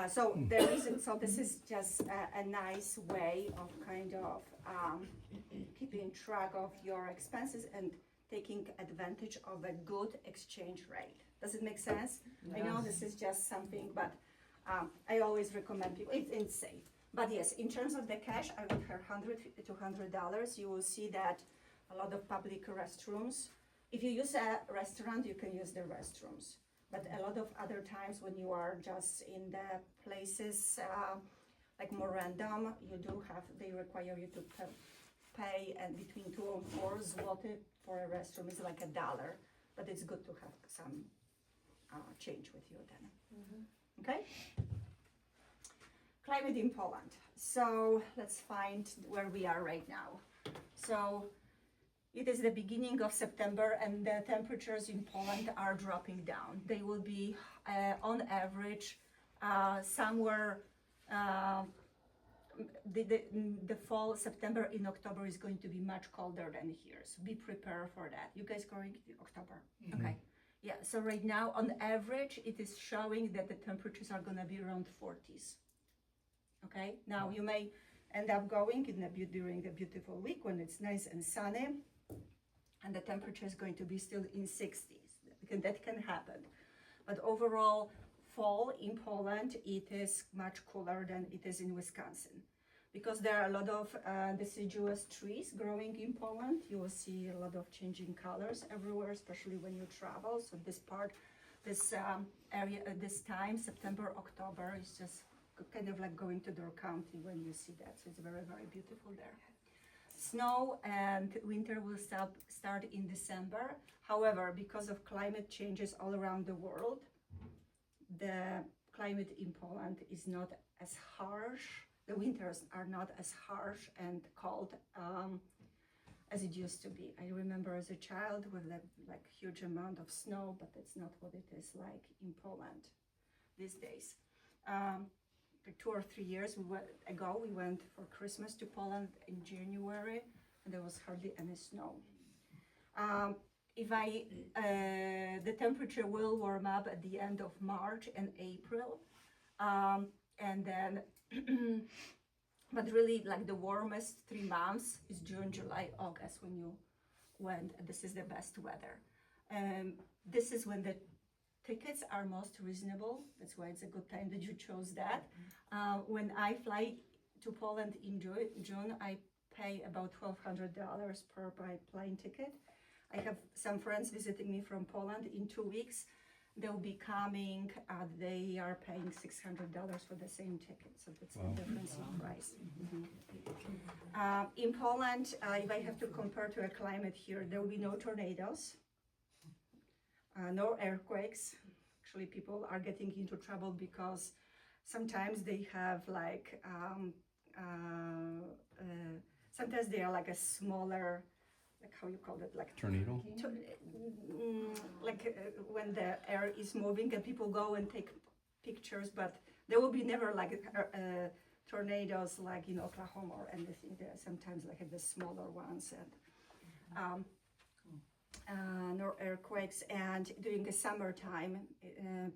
so there isn't, so this is just a nice way of kind of keeping track of your expenses and taking advantage of a good exchange rate. Does it make sense? I know this is just something, but I always recommend people, it's safe. But yes, in terms of the cash, I would have $100 to $200. You will see that a lot of public restrooms, if you use a restaurant, you can use the restrooms. But a lot of other times when you are just in the places like more random, they require you to pay and between 2 and 4 zloty for a restroom is like $1. But it's good to have some change with you then. Okay? Climate in Poland. So let's find where we are right now. So it is the beginning of September, and the temperatures in Poland are dropping down. They will be on average somewhere the fall, September in October is going to be much colder than here. So be prepared for that. You guys going to October? Okay. Yeah, so right now on average it is showing that the temperatures are gonna be around 40s. Okay, now you may end up going during the beautiful week when it's nice and sunny, and the temperature is going to be still in 60s. That can happen. But overall, fall in Poland, it is much cooler than it is in Wisconsin. Because there are a lot of deciduous trees growing in Poland, you will see a lot of changing colors everywhere, especially when you travel. So this area at this time, September, October, is just kind of like going to Door County when you see that. So it's very, very beautiful there. Snow and winter will start in December. However, because of climate changes all around the world, the climate in Poland is not as harsh. The winters are not as harsh and cold as it used to be. I remember as a child with like huge amount of snow, but that's not what it is like in Poland these days. 2 or 3 years ago, we went for Christmas to Poland in January, and there was hardly any snow. The temperature will warm up at the end of March and April, and then, but really like the warmest 3 months is June, July, August when you went. This is the best weather. This is when the tickets are most reasonable. That's why it's a good time that you chose that. When I fly to Poland in June, I pay about $1,200 per plane ticket. I have some friends visiting me from Poland in 2 weeks. They'll be coming, they are paying $600 for the same ticket, so that's the difference in price. In Poland, if I have to compare to a climate here, there will be no tornadoes, no earthquakes. Actually, people are getting into trouble because sometimes they have like, sometimes they are like a smaller, like how you call it, like Tornado? when the air is moving and people go and take pictures, but there will be never like tornadoes like in Oklahoma or anything. There are sometimes like the smaller ones, and no earthquakes. And during the summertime,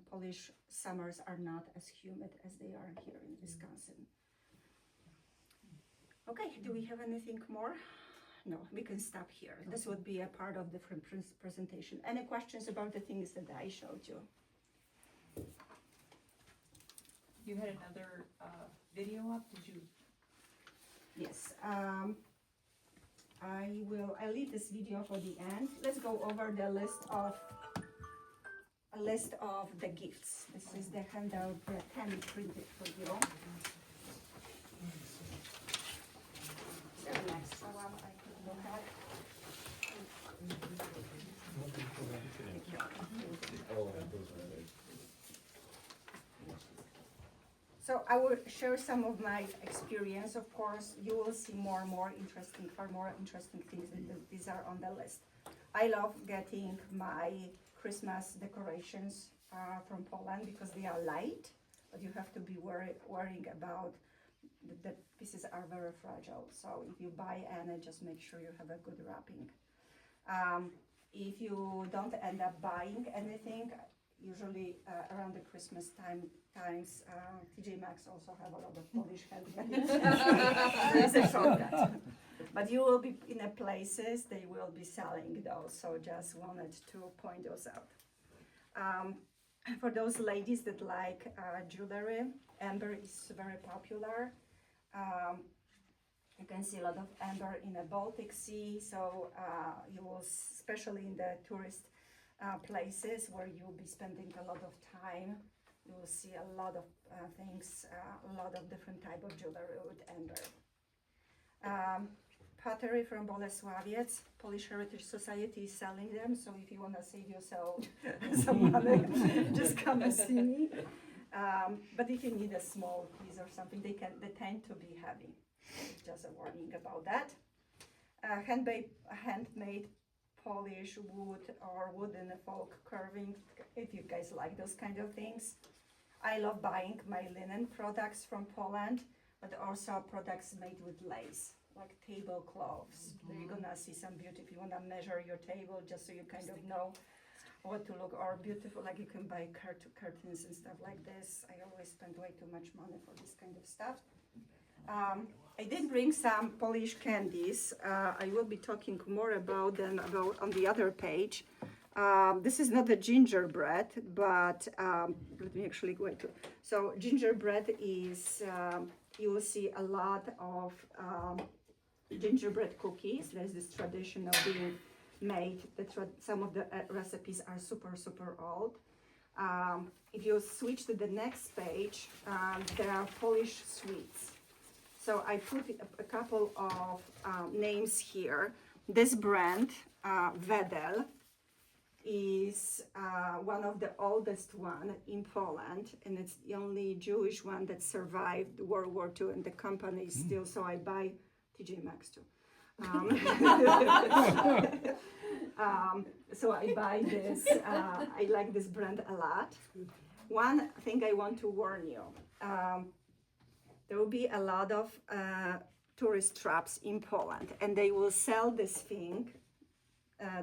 Polish summers are not as humid as they are here in Wisconsin. Okay, do we have anything more? No, we can stop here. This would be a part of the presentation. Any questions about the things that I showed you? You had another video up, did you? Yes. I'll leave this video for the end. Let's go over the list of the gifts. This is the handout that Tammy printed for you. So next one I can look at. So I will share some of my experience. Of course, you will see far more interesting things, and these are on the list. I love getting my Christmas decorations from Poland because they are light, but you have to be worrying about the pieces are very fragile. So if you buy any, just make sure you have a good wrapping. If you don't end up buying anything, usually around the Christmas times, TJ Maxx also have a lot of Polish handmade. It's a shortcut. But you will be in a places they will be selling those, so just wanted to point those out. For those ladies that like jewelry, amber is very popular. You can see a lot of amber in the Baltic Sea, so you will, especially in the tourist places where you'll be spending a lot of time, you will see a lot of things, a lot of different type of jewelry with amber. Pottery from Bolesławiec, Polish Heritage Society is selling them, so if you want to save yourself some money, just come and see me. But if you need a small piece or something, they tend to be heavy. Just a warning about that. Handmade Polish wood or wooden folk carving, if you guys like those kind of things. I love buying my linen products from Poland, but also products made with lace, like tablecloths. There you're gonna see some beauty if you wanna measure your table, just so you kind of know what to look, or beautiful, like you can buy curtains and stuff like this. I always spend way too much money for this kind of stuff. I did bring some Polish candies. I will be talking more about them on the other page. This is not a gingerbread, but let me actually go to. So gingerbread is, you will see a lot of gingerbread cookies. There's this tradition of being made. Some of the recipes are super old. If you switch to the next page, there are Polish sweets. So I put a couple of names here. This brand, Wedel, is one of the oldest one in Poland, and it's the only Jewish one that survived World War II, and the company is still, so I buy TJ Maxx too. So I buy this, I like this brand a lot. One thing I want to warn you, there will be a lot of tourist traps in Poland, and they will sell this thing,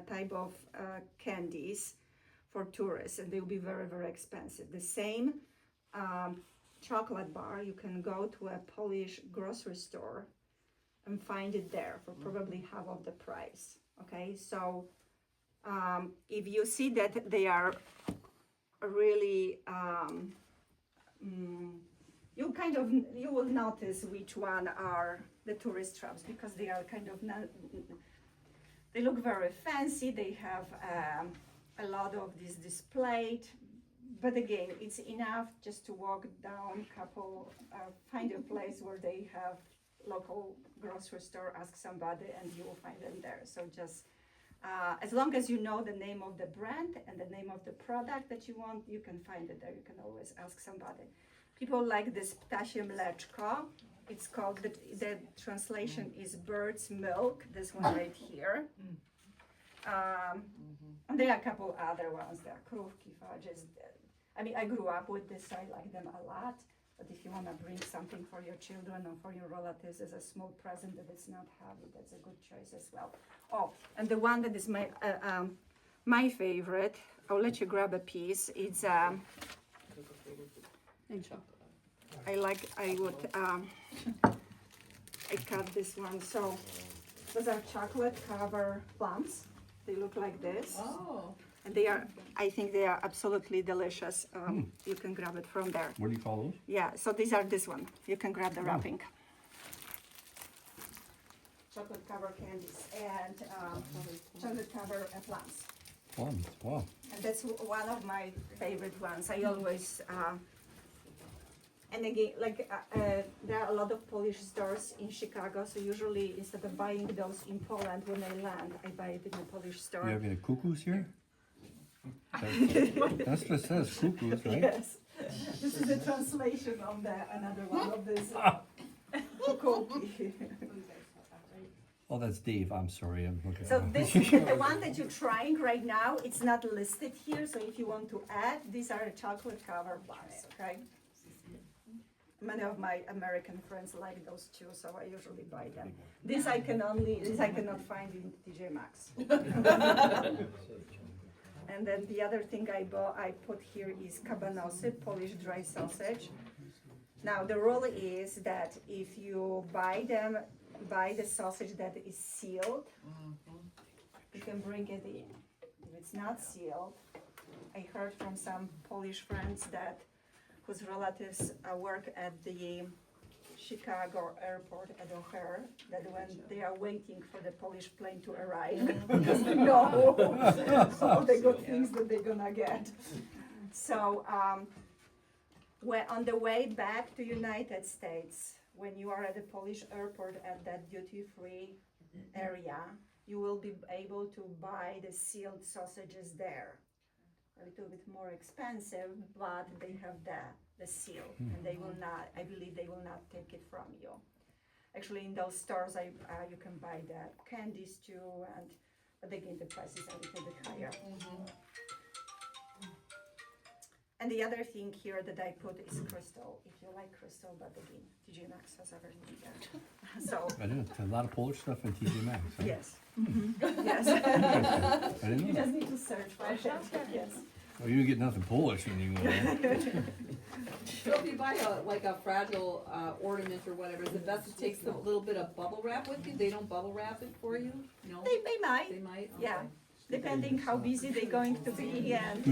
type of candies for tourists, and they will be very expensive. The same chocolate bar, you can go to a Polish grocery store and find it there for probably half of the price. Okay, so if you see that they are really you will notice which one are the tourist traps because they are kind of they look very fancy. They have a lot of this displayed, but again, it's enough just to walk down couple, find a place where they have local grocery store, ask somebody, and you will find them there. So just as long as you know the name of the brand and the name of the product that you want, you can find it there. You can always ask somebody. People like this ptasie mleczko. It's called, the translation is bird's milk, this one right here. And there are a couple other ones. There are krówki, fudges. I mean, I grew up with this, so I like them a lot. But if you want to bring something for your children or for your relatives as a small present that is not heavy, that's a good choice as well. Oh, and the one that is my favorite, I'll let you grab a piece. It's I cut this one. So those are chocolate covered plums. They look like this. Oh. And I think they are absolutely delicious. You can grab it from there. What do you call those? Yeah, so these are this one. You can grab the wrapping. Chocolate covered candies and chocolate covered plums. Plums, wow. And that's one of my favorite ones. I always, and again, there are a lot of Polish stores in Chicago, so usually instead of buying those in Poland when I land, I buy it in a Polish store. You have any cuckoos here? That's what it says, cuckoos, right? Yes. This is a translation of another one of this. Cookie. Oh, that's Dave, I'm sorry, I'm looking. So this, the one that you're trying right now, it's not listed here, so if you want to add, these are chocolate covered plums, okay? Many of my American friends like those too, so I usually buy them. This I cannot find in TJ Maxx. And then the other thing I put here is kabanosy, Polish dry sausage. Now the rule is that if you buy the sausage that is sealed, you can bring it in. If it's not sealed, I heard from some Polish friends whose relatives work at the Chicago airport at O'Hare, that when they are waiting for the Polish plane to arrive, because they know all the good things that they're gonna get. So when on the way back to United States, when you are at the Polish airport at that duty-free area, you will be able to buy the sealed sausages there. A little bit more expensive, but they have the seal, and they will not, I believe they will not take it from you. Actually, in those stores, you can buy the candies too, but again, the price is a little bit higher. And the other thing here that I put is crystal. If you like crystal, but again, TJ Maxx has everything there. So I didn't, a lot of Polish stuff in TJ Maxx, huh? yes, yes. I didn't You know. just need to search for it. Yes. Oh, you get nothing Polish when you go there. So if you buy a fragile ornament or whatever, is it best to take a little bit of bubble wrap with you? They don't bubble wrap it for you? No? They might. They might? Yeah. Okay. Depending how busy they're going to be and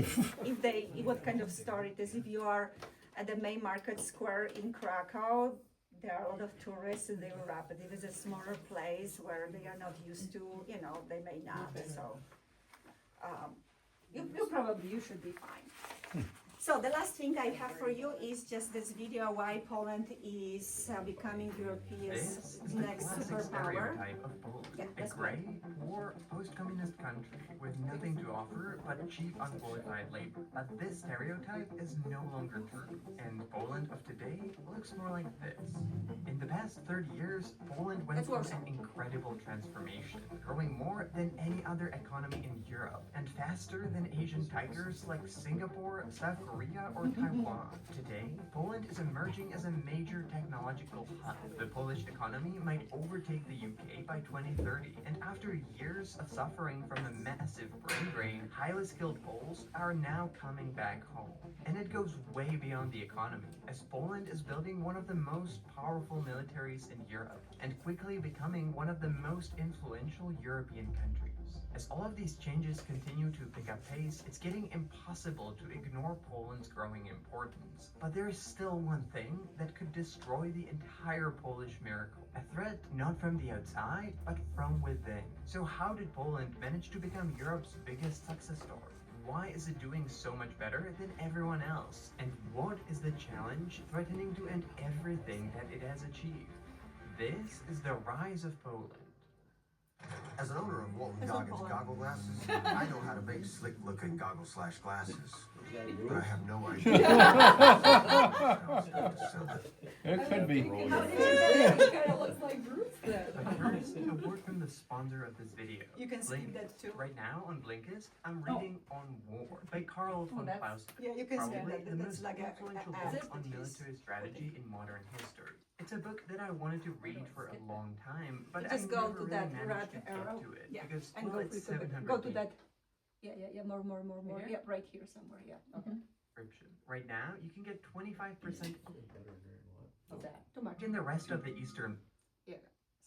what kind of store it is. If you are at the main market square in Krakow, there are a lot of tourists and they will wrap it. If it's a smaller place where they are not used to, they may not. So you should be fine. So the last thing I have for you is just this video why Poland is becoming Europe's next superpower. Of Poland, Yeah, a that's gray, poor, post-communist country with nothing to offer but cheap, unqualified labor. But this stereotype is no longer true, and Poland of today looks more like this. In the past 30 years, Poland went through an incredible transformation, growing more than any other economy in Europe, and faster than Asian tigers like Singapore, South Korea, or Taiwan. Today, Poland is emerging as a major technological hub. The Polish economy might overtake the UK by 2030, and after years of suffering from a massive brain drain, highly skilled Poles are now coming back home. And it goes way beyond the economy, as Poland is building one of the most powerful militaries in Europe, and quickly becoming one of the most influential European countries. As all of these changes continue to pick up pace, it's getting impossible to ignore Poland's growing importance. But there is still one thing that could destroy the entire Polish miracle. A threat not from the outside, but from within. So how did Poland manage to become Europe's biggest success story? Why is it doing so much better than everyone else? And what is the challenge threatening to end everything that it has achieved? This is the rise of Poland. As an owner of Walton Goggins goggle glasses, I know how to make slick-looking goggle/glasses, but I have no idea. It could be. It kind of looks like Bruce then. But first, a word from the sponsor of this video. You can skip Blink. that too. Right now on Blinkist, I'm reading On War by Karl von that's- Clausewitz. Yeah, you can skip Probably that. the That's most like a influential ad. book on military strategy in modern history. It's a book that I wanted to read for a long time, but I Just go never to really that managed red to get arrow. to it Yeah, because and well, go it's to the, 700 go to pages. that. Yeah, more. Here? Yeah, right here somewhere. Yeah. Okay. Description. Right now, you can get 25% Of that. Too much. in the rest of the Eastern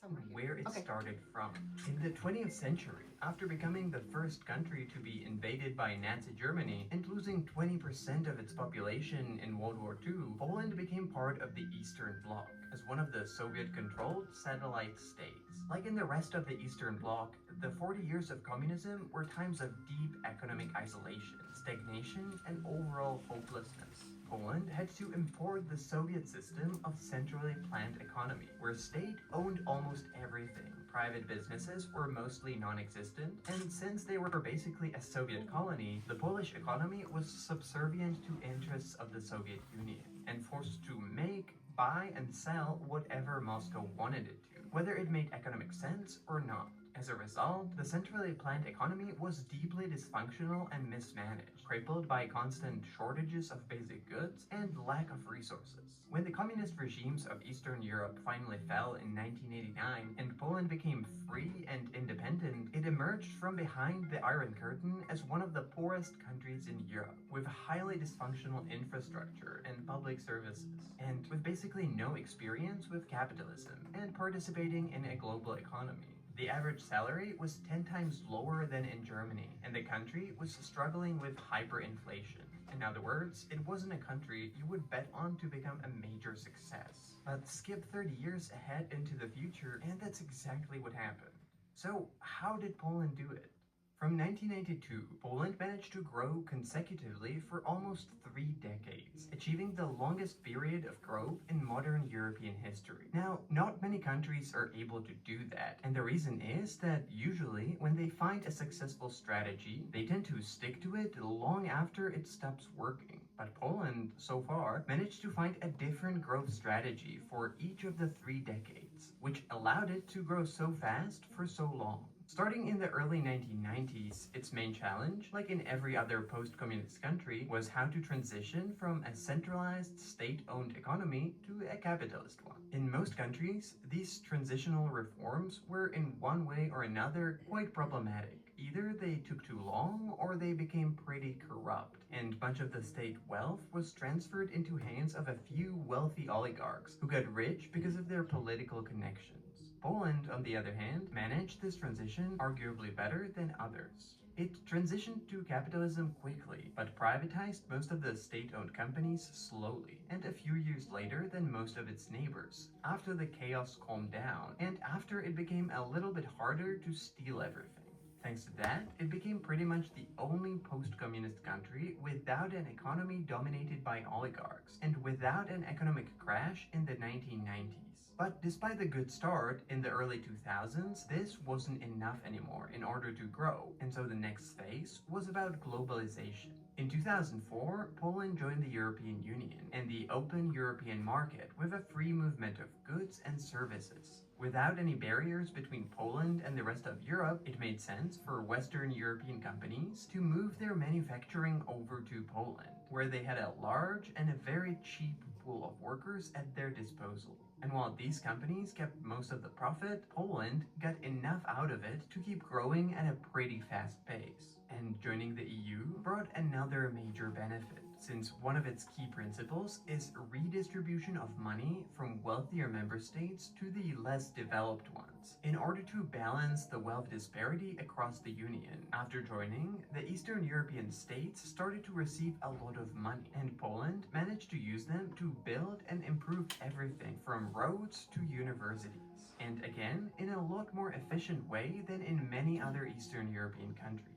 Somewhere here. where it Okay. started from. In the 20th century, after becoming the first country to be invaded by Nazi Germany and losing 20% of its population in World War II, Poland became part of the Eastern Bloc as one of the Soviet-controlled satellite states. Like in the rest of the Eastern Bloc, the 40 years of communism were times of deep economic isolation, stagnation, and overall hopelessness. Poland had to import the Soviet system of centrally planned economy, where state owned almost everything. Private businesses were mostly non-existent, and since they were basically a Soviet colony, the Polish economy was subservient to interests of the Soviet Union, and forced to make, buy, and sell whatever Moscow wanted it to, whether it made economic sense or not. As a result, the centrally planned economy was deeply dysfunctional and mismanaged, crippled by constant shortages of basic goods and lack of resources. When the communist regimes of Eastern Europe finally fell in 1989 and Poland became free and independent, it emerged from behind the Iron Curtain as one of the poorest countries in Europe, with highly dysfunctional infrastructure and public services, and with basically no experience with capitalism and participating in a global economy. The average salary was 10 times lower than in Germany, and the country was struggling with hyperinflation. In other words, it wasn't a country you would bet on to become a major success. But skip 30 years ahead into the future, and that's exactly what happened. So, how did Poland do it? From 1992, Poland managed to grow consecutively for almost 3 decades, achieving the longest period of growth in modern European history. Now, not many countries are able to do that, and the reason is that usually when they find a successful strategy, they tend to stick to it long after it stops working. But Poland, so far, managed to find a different growth strategy for each of the 3 decades, which allowed it to grow so fast for so long. Starting in the early 1990s, its main challenge, like in every other post-communist country, was how to transition from a centralized, state-owned economy to a capitalist one. In most countries, these transitional reforms were in one way or another quite problematic. Either they took too long or they became pretty corrupt, and much of the state wealth was transferred into hands of a few wealthy oligarchs who got rich because of their political connections. Poland, on the other hand, managed this transition arguably better than others. It transitioned to capitalism quickly, but privatized most of the state-owned companies slowly, and a few years later than most of its neighbors, after the chaos calmed down, and after it became a little bit harder to steal everything. Thanks to that, it became pretty much the only post-communist country without an economy dominated by oligarchs, and without an economic crash in the 1990s. But despite the good start in the early 2000s, this wasn't enough anymore in order to grow, and so the next phase was about globalization. In 2004, Poland joined the European Union and the open European market with a free movement of goods and services. Without any barriers between Poland and the rest of Europe, it made sense for Western European companies to move their manufacturing over to Poland, where they had a large and a very cheap pool of workers at their disposal. And while these companies kept most of the profit, Poland got enough out of it to keep growing at a pretty fast pace. And joining the EU brought another major benefit, since one of its key principles is redistribution of money from wealthier member states to the less developed ones, in order to balance the wealth disparity across the Union. After joining, the Eastern European states started to receive a lot of money, and Poland managed to use them to build and improve everything from roads to universities. And again, in a lot more efficient way than in many other Eastern European countries.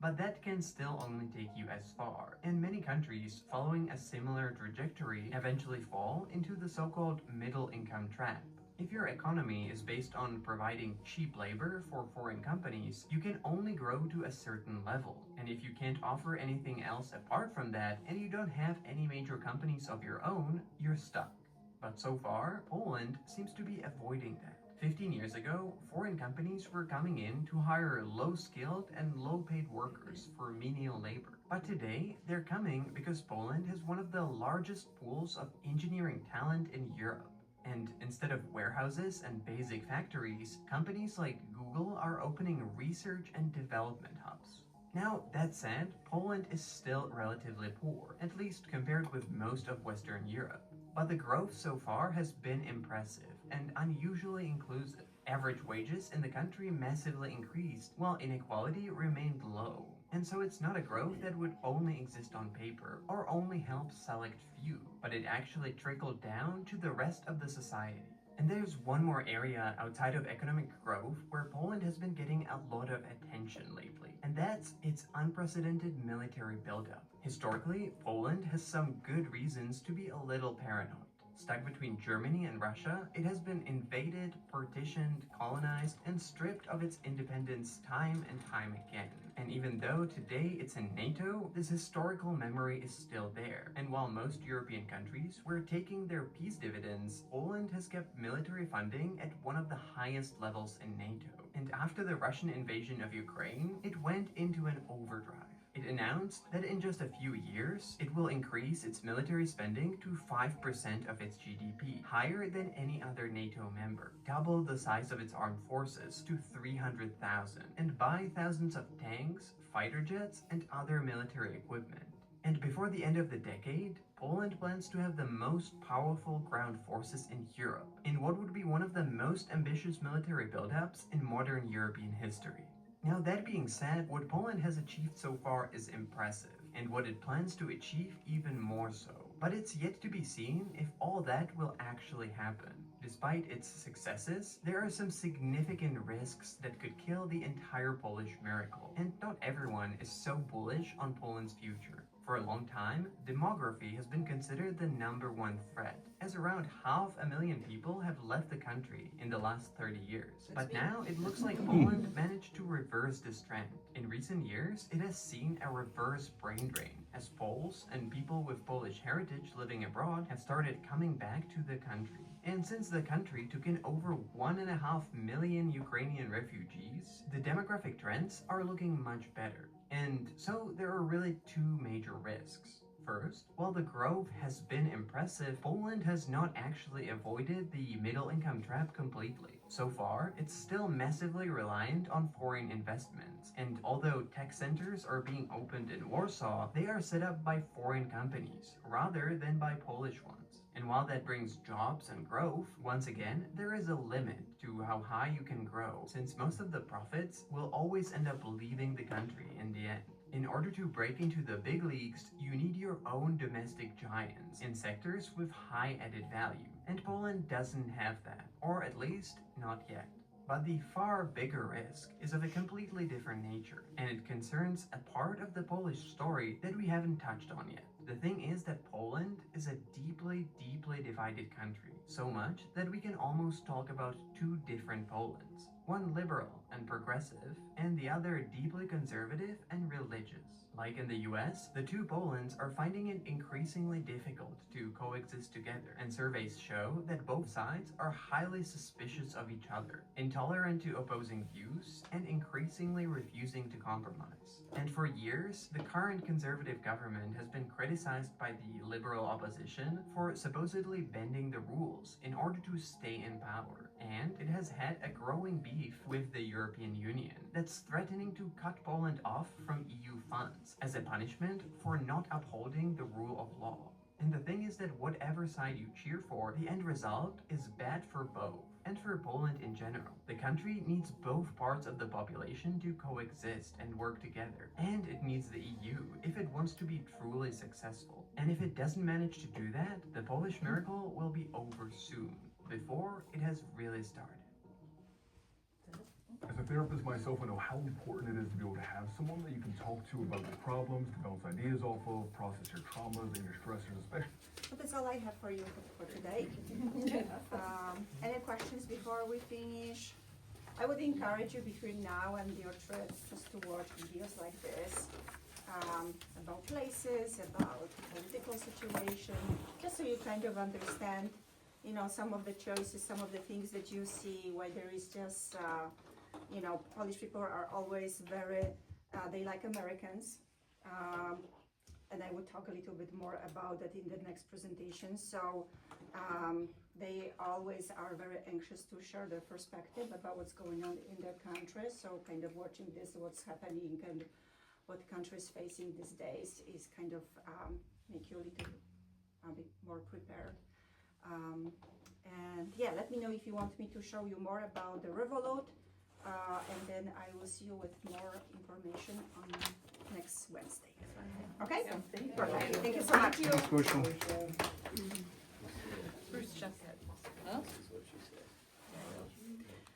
But that can still only take you as far, and many countries following a similar trajectory eventually fall into the so-called middle-income trap. If your economy is based on providing cheap labor for foreign companies, you can only grow to a certain level, and if you can't offer anything else apart from that, and you don't have any major companies of your own, you're stuck. But so far, Poland seems to be avoiding that. 15 years ago, foreign companies were coming in to hire low-skilled and low-paid workers for menial labor. But today, they're coming because Poland has one of the largest pools of engineering talent in Europe. And instead of warehouses and basic factories, companies like Google are opening research and development hubs. Now, that said, Poland is still relatively poor, at least compared with most of Western Europe. But the growth so far has been impressive and unusually inclusive. Average wages in the country massively increased, while inequality remained low. And so it's not a growth that would only exist on paper or only help select few, but it actually trickled down to the rest of the society. And there's one more area outside of economic growth where Poland has been getting a lot of attention lately, and that's its unprecedented military buildup. Historically, Poland has some good reasons to be a little paranoid. Stuck between Germany and Russia, it has been invaded, partitioned, colonized, and stripped of its independence time and time again. And even though today it's in NATO, this historical memory is still there. And while most European countries were taking their peace dividends, Poland has kept military funding at one of the highest levels in NATO. And after the Russian invasion of Ukraine, it went into an overdrive. It announced that in just a few years, it will increase its military spending to 5% of its GDP, higher than any other NATO member, double the size of its armed forces to 300,000, and buy thousands of tanks, fighter jets, and other military equipment. And before the end of the decade, Poland plans to have the most powerful ground forces in Europe, in what would be one of the most ambitious military buildups in modern European history. Now, that being said, what Poland has achieved so far is impressive, and what it plans to achieve even more so. But it's yet to be seen if all that will actually happen. Despite its successes, there are some significant risks that could kill the entire Polish miracle, and not everyone is so bullish on Poland's future. For a long time, demography has been considered the #1 threat, as around 500,000 people have left the country in the last 30 years. But now it looks like Poland managed to reverse this trend. In recent years, it has seen a reverse brain drain, as Poles and people with Polish heritage living abroad have started coming back to the country. And since the country took in over 1.5 million Ukrainian refugees, the demographic trends are looking much better. And so there are really two major risks. First, while the growth has been impressive, Poland has not actually avoided the middle-income trap completely. So far, it's still massively reliant on foreign investments, and although tech centers are being opened in Warsaw, they are set up by foreign companies rather than by Polish ones. And while that brings jobs and growth, once again, there is a limit to how high you can grow, since most of the profits will always end up leaving the country in the end. In order to break into the big leagues, you need your own domestic giants in sectors with high added value. And Poland doesn't have that, or at least not yet. But the far bigger risk is of a completely different nature, and it concerns a part of the Polish story that we haven't touched on yet. The thing is that Poland is a deeply, deeply divided country, so much that we can almost talk about two different Polands. one liberal and progressive, and the other deeply conservative and religious. Like in the US, the two Polands are finding it increasingly difficult to coexist together, and surveys show that both sides are highly suspicious of each other, intolerant to opposing views, and increasingly refusing to compromise. And for years, the current conservative government has been criticized by the liberal opposition for supposedly bending the rules in order to stay in power, and it has had a growing beef with the European Union that's threatening to cut Poland off from EU funds as a punishment for not upholding the rule of law. And the thing is that whatever side you cheer for, the end result is bad for both, and for Poland in general. The country needs both parts of the population to coexist and work together, and it needs the EU if it wants to be truly successful. And if it doesn't manage to do that, the Polish miracle will be over soon, before it has really started. As a therapist myself, I know how important it is to be able to have someone that you can talk to about your problems, to bounce ideas off of, process your traumas and your stressors, especially. So that's all I have for you for today. Any questions before we finish? I would encourage you between now and your trip just to watch videos like this about places, about political situation, just so you kind of understand, you know, some of the choices, some of the things that you see, why there is just, you know, Polish people are always very, they like Americans. And I would talk a little bit more about that in the next presentation. So they always are very anxious to share their perspective about what's going on in their country. So kind of watching this, what's happening and what the country is facing these days is kind of make you a little bit more prepared. And yeah, let me know if you want me to show you more about the Revolut. And then I will see you with more information on next Wednesday. Okay? Perfect. Thank you so much. Thanks, Bushel. Bruce just said. Huh?